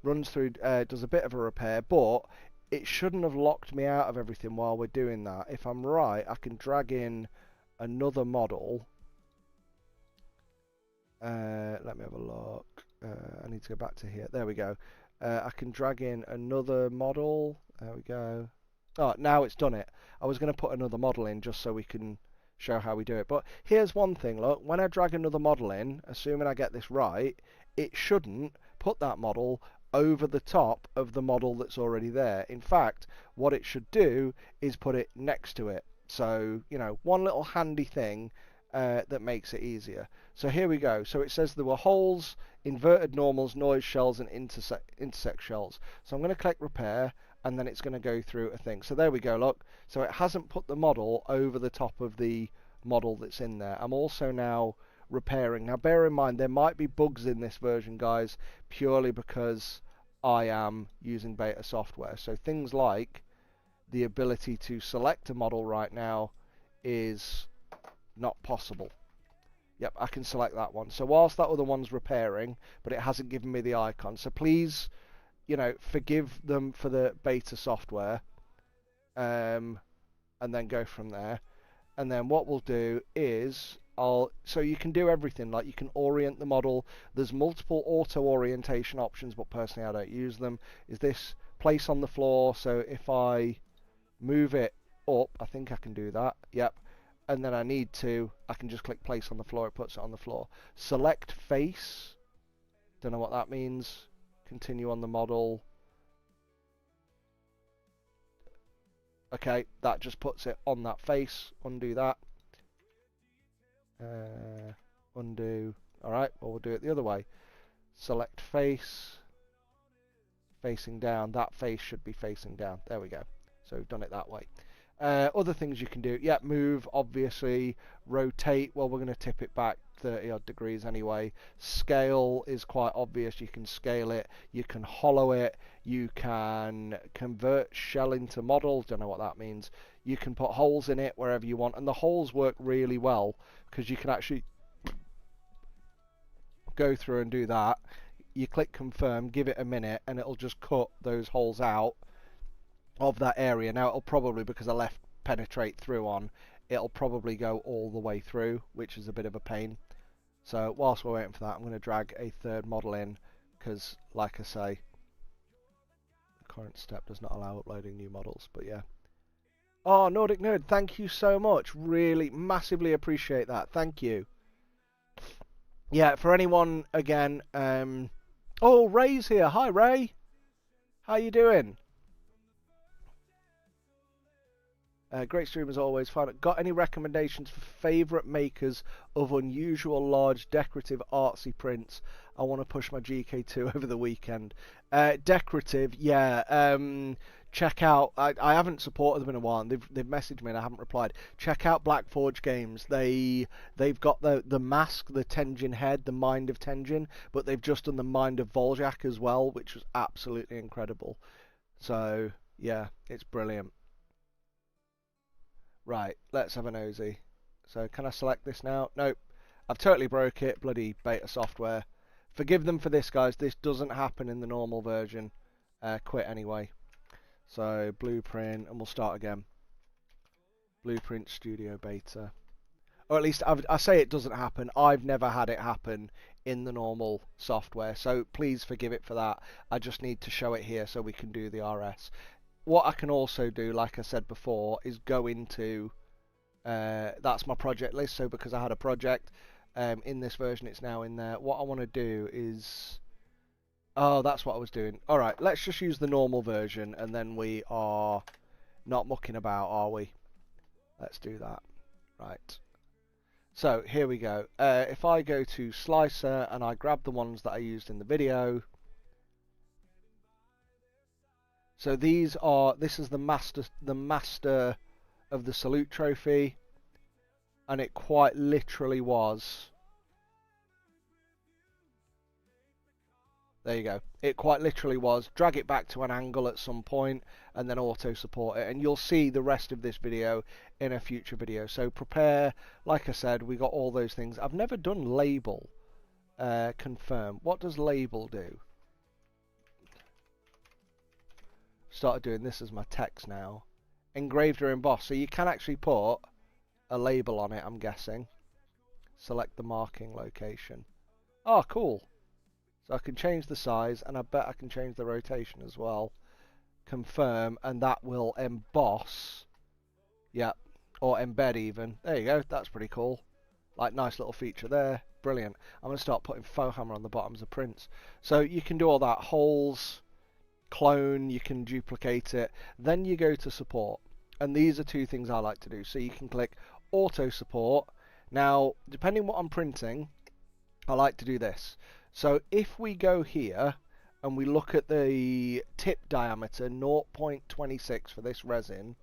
Runs through, does a bit of a repair, but it shouldn't have locked me out of everything while we're doing that. If I'm right, I can drag in another model. Let me have a look. I need to go back to here. There we go. I can drag in another model. There we go. Oh, now it's done it. I was going to put another model in just so we can show how we do it. But here's one thing, look. When I drag another model in, assuming I get this right, it shouldn't put that model over the top of the model that's already there. In fact, what it should do is put it next to it. So, you know, one little handy thing that makes it easier. So here we go. So it says there were holes, inverted normals, noise shells, and intersect shells. So I'm going to click repair, and then it's going to go through a thing. So there we go, look. So it hasn't put the model over the top of the model that's in there. I'm also now repairing. Now bear in mind, there might be bugs in this version, guys, purely because I am using beta software. So things like the ability to select a model right now is not possible. Yep, I can select that one. So whilst that other one's repairing, but it hasn't given me the icon. So please, you know, forgive them for the beta software, and then go from there. And then what we'll do is so you can do everything, like you can orient the model. There's multiple auto orientation options, but personally I don't use them. Is this place on the floor? So if I move it up, I think I can do that. Yep. And then I can just click place on the floor, it puts it on the floor. Select face, don't know what that means. Continue on the model. Okay, that just puts it on that face. Undo that. Undo. Alright, well we'll do it the other way. Select face, facing down. That face should be facing down. There we go. So we've done it that way. Other things you can do, yeah, move, obviously. Rotate, well we're going to tip it back 30 odd degrees anyway. Scale is quite obvious, you can scale it, you can hollow it, you can convert shell into models, don't know what that means. You can put holes in it wherever you want, and the holes work really well because you can actually go through and do that. You click confirm, give it a minute, and it'll just cut those holes out of that area. Now it'll probably, because I left penetrate through on, it'll probably go all the way through, which is a bit of a pain. So whilst we're waiting for that, I'm going to drag a third model in because, like I say, the current step does not allow uploading new models, but yeah. Oh, Nordic Nerd, thank you so much. Really, massively appreciate that. Thank you. Yeah, for anyone, again, oh, Ray's here. Hi, Ray. How you doing? Great stream as always. Got any recommendations for favourite makers of unusual, large, decorative, artsy prints? I want to push my GK2 over the weekend. Decorative, yeah. Check out. I haven't supported them in a while. And they've messaged me and I haven't replied. Check out Black Forge Games. They've got the mask, the Tenjin head, the Mind of Tenjin, but they've just done the Mind of Volzhak as well, which was absolutely incredible. So yeah, it's brilliant. Right, let's have a nosy. So can I select this now? Nope. I've totally broke it. Bloody beta software. Forgive them for this, guys. This doesn't happen in the normal version. Quit anyway. So blueprint, and we'll start again. Blueprint Studio Beta. Or at least I say it doesn't happen. I've never had it happen in the normal software. So please forgive it for that. I just need to show it here so we can do the RS. What I can also do, like I said before, is go into, that's my project list, so because I had a project in this version, it's now in there. What I want to do is, oh, that's what I was doing. Alright, let's just use the normal version, and then we are not mucking about, are we? Let's do that. Right. So, here we go. If I go to Slicer, and I grab the ones that I used in the video, So this is the master of the salute trophy, and it quite literally was. There you go. It quite literally was. Drag it back to an angle at some point and then auto support it. And you'll see the rest of this video in a future video. So prepare, like I said, we got all those things. I've never done label. Confirm. What does label do? Started doing this as my text now. Engraved or embossed. So you can actually put a label on it, I'm guessing. Select the marking location. Oh, cool. So I can change the size, and I bet I can change the rotation as well. Confirm, and that will emboss. Yeah, or embed even. There you go, that's pretty cool. Like, nice little feature there. Brilliant. I'm going to start putting faux hammer on the bottoms of prints. So you can do all that. Holes, clone, you can duplicate it. Then you go to support. And these are two things I like to do. So you can click auto support. Now, depending what I'm printing, I like to do this. So if we go here and we look at the tip diameter, 0.26 for this resin,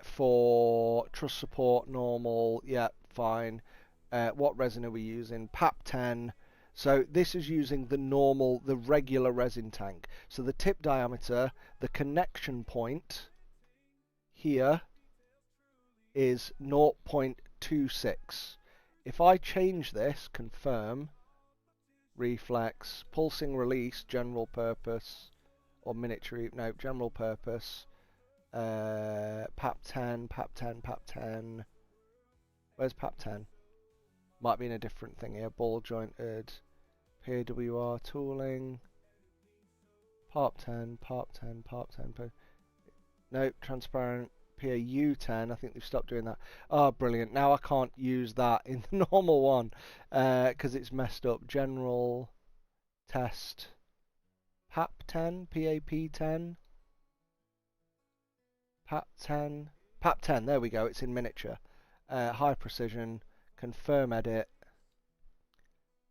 for truss support, normal, yeah, fine. What resin are we using? PAP 10. So this is using the regular resin tank. So the tip diameter, the connection point here is 0.26. If I change this, confirm, reflex, pulsing release, general purpose, or miniature, no, general purpose, PAP 10, PAP 10, PAP 10, where's PAP 10? Might be in a different thing here, ball jointed, PWR tooling, PAP 10, PAP 10, PAP 10, no, transparent, PAU 10, I think they've stopped doing that. Oh, brilliant. Now I can't use that in the normal one because it's messed up. General, test, PAP 10, PAP 10, PAP 10, PAP 10, there we go, it's in miniature. High precision, confirm edit.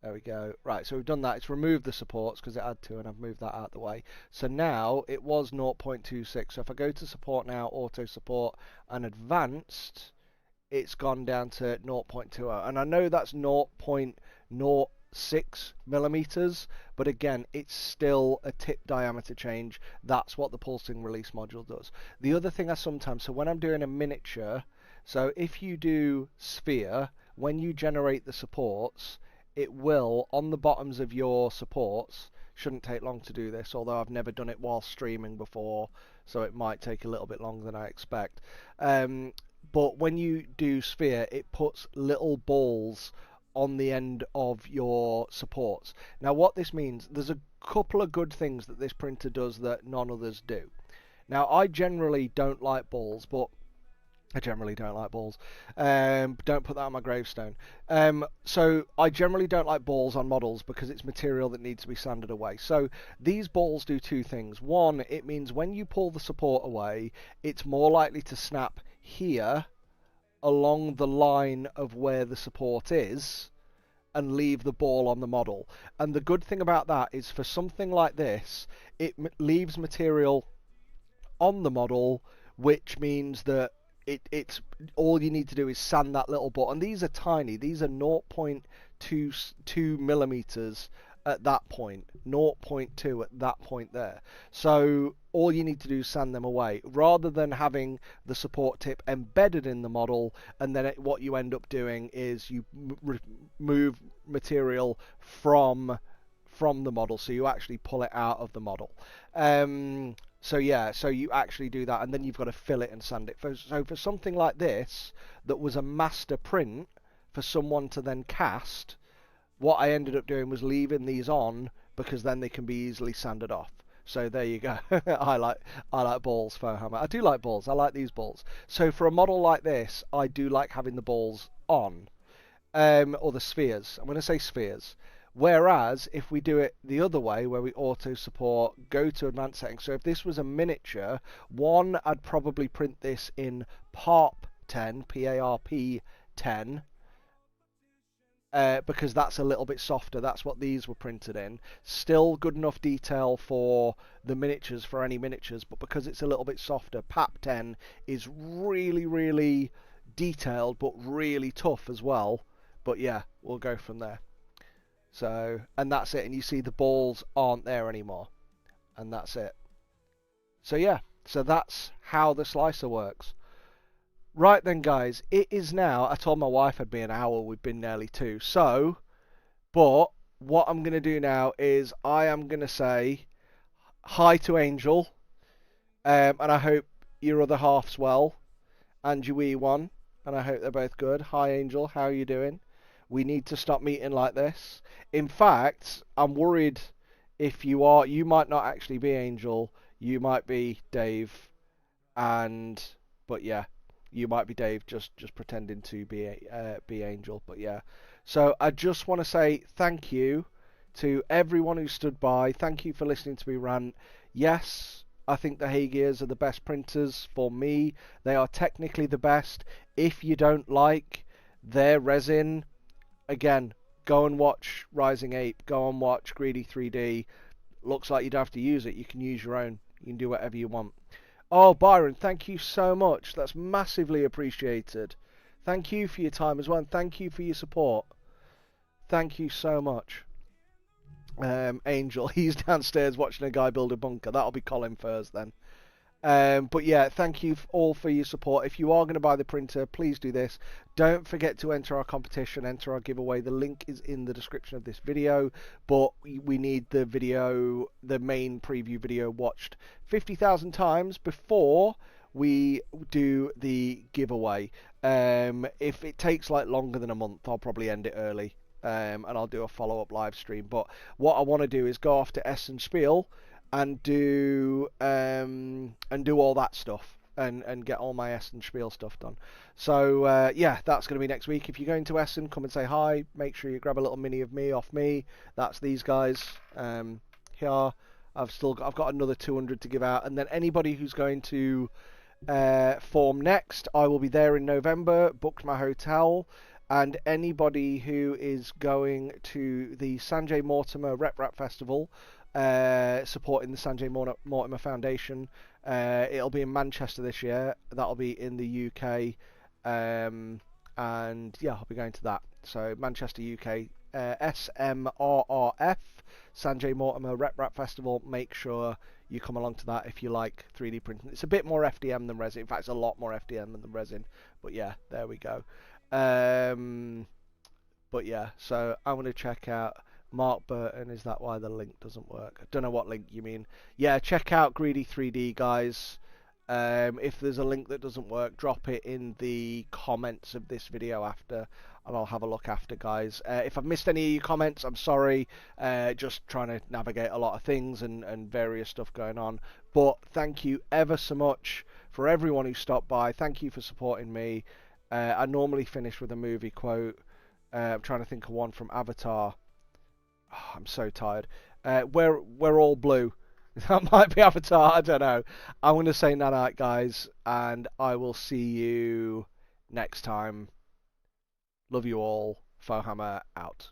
There we go. Right, so we've done that. It's removed the supports because it had to, and I've moved that out of the way. So now it was 0.26. So if I go to support now, auto support, and advanced, it's gone down to 0.20. And I know that's 0.06 millimeters, but again, it's still a tip diameter change. That's what the pulsing release module does. The other thing I sometimes, so when I'm doing a miniature, so if you do sphere, when you generate the supports, it will, on the bottoms of your supports, shouldn't take long to do this, although I've never done it while streaming before, so it might take a little bit longer than I expect. But when you do sphere, it puts little balls on the end of your supports. Now what this means, there's a couple of good things that this printer does that none others do. Now I generally don't like balls, but I generally don't like balls. Don't put that on my gravestone. So I generally don't like balls on models because it's material that needs to be sanded away. So these balls do two things. One, it means when you pull the support away, it's more likely to snap here along the line of where the support is and leave the ball on the model. And the good thing about that is for something like this, it leaves material on the model, which means that it's all you need to do is sand that little ball, and these are tiny. These are 0.22 millimeters at that point, 0.2 at that point there. So all you need to do is sand them away, rather than having the support tip embedded in the model, and then what you end up doing is you move material from the model, so you actually pull it out of the model. So yeah, so you actually do that, and then you've got to fill it and sand it. So for something like this, that was a master print for someone to then cast, what I ended up doing was leaving these on, because then they can be easily sanded off. So there you go. I like balls, faux hammer. I do like balls. I like these balls. So for a model like this, I do like having the balls on, or the spheres. I'm going to say spheres. Whereas if we do it the other way, where we auto support, go to advanced settings. So if this was a miniature, one, I'd probably print this in PARP 10, PARP 10. because that's a little bit softer. That's what these were printed in. Still good enough detail for the miniatures, for any miniatures, but because it's a little bit softer, PAP 10 is really, really detailed, but really tough as well. But yeah, we'll go from there. So, and that's it. And you see the balls aren't there anymore. And that's it. So yeah, so that's how the slicer works. Right then, guys, it is now. I told my wife it'd be an hour. We've been nearly 2. So, but what I'm going to do now is I am going to say hi to Angel, and I hope your other half's well, and your wee one, and I hope they're both good. Hi, Angel. How are you doing? We need to stop meeting like this. In fact, I'm worried if you are. You might not actually be Angel. You might be Dave, but yeah. You might be Dave, just pretending to be Angel, but yeah. So I just want to say thank you to everyone who stood by. Thank you for listening to me rant. Yes, I think the Heygears are the best printers for me. They are technically the best. If you don't like their resin, again, go and watch Rising Ape. Go and watch Greedy 3D. Looks like you'd have to use it. You can use your own. You can do whatever you want. Oh, Byron, thank you so much. That's massively appreciated. Thank you for your time as well, and thank you for your support. Thank you so much. Angel, he's downstairs watching a guy build a bunker. That'll be Colin first then. But yeah, thank you all for your support. If you are going to buy the printer, please do this. Don't forget to enter our competition, enter our giveaway. The link is in the description of this video, but we need the video, the main preview video, watched 50,000 times before we do the giveaway. If it takes like longer than a month, I'll probably end it early, and I'll do a follow-up live stream. But what I want to do is go off to Essen Spiel and do all that stuff and get all my Essen Spiel stuff done. So yeah, that's going to be next week. If you're going to Essen, come and say hi. Make sure you grab a little mini of me off me. That's these guys. Here, I've got another 200 to give out, and then anybody who's going to Form Next, I will be there in November. Booked my hotel. And anybody who is going to the Sanjay Mortimer Rep Rap Festival, supporting the Sanjay Mortimer Foundation. It'll be in Manchester this year. That'll be in the UK. And yeah, I'll be going to that. So Manchester, UK, SMRRF, Sanjay Mortimer Rep Rap Festival. Make sure you come along to that if you like 3D printing. It's a bit more FDM than resin. In fact, it's a lot more FDM than the resin. But yeah, there we go. But yeah, so I'm going to check out Mark Burton. Is that why the link doesn't work? I don't know what link you mean. Yeah, check out Greedy 3D, guys. If there's a link that doesn't work, drop it in the comments of this video after, and I'll have a look after, guys. If I've missed any of your comments, I'm sorry. Just trying to navigate a lot of things and various stuff going on. But thank you ever so much for everyone who stopped by. Thank you for supporting me. I normally finish with a movie quote. I'm trying to think of one from Avatar. Oh, I'm so tired. We're all blue. That might be Avatar. I don't know. I'm going to say night, guys, and I will see you next time. Love you all. Fohammer out.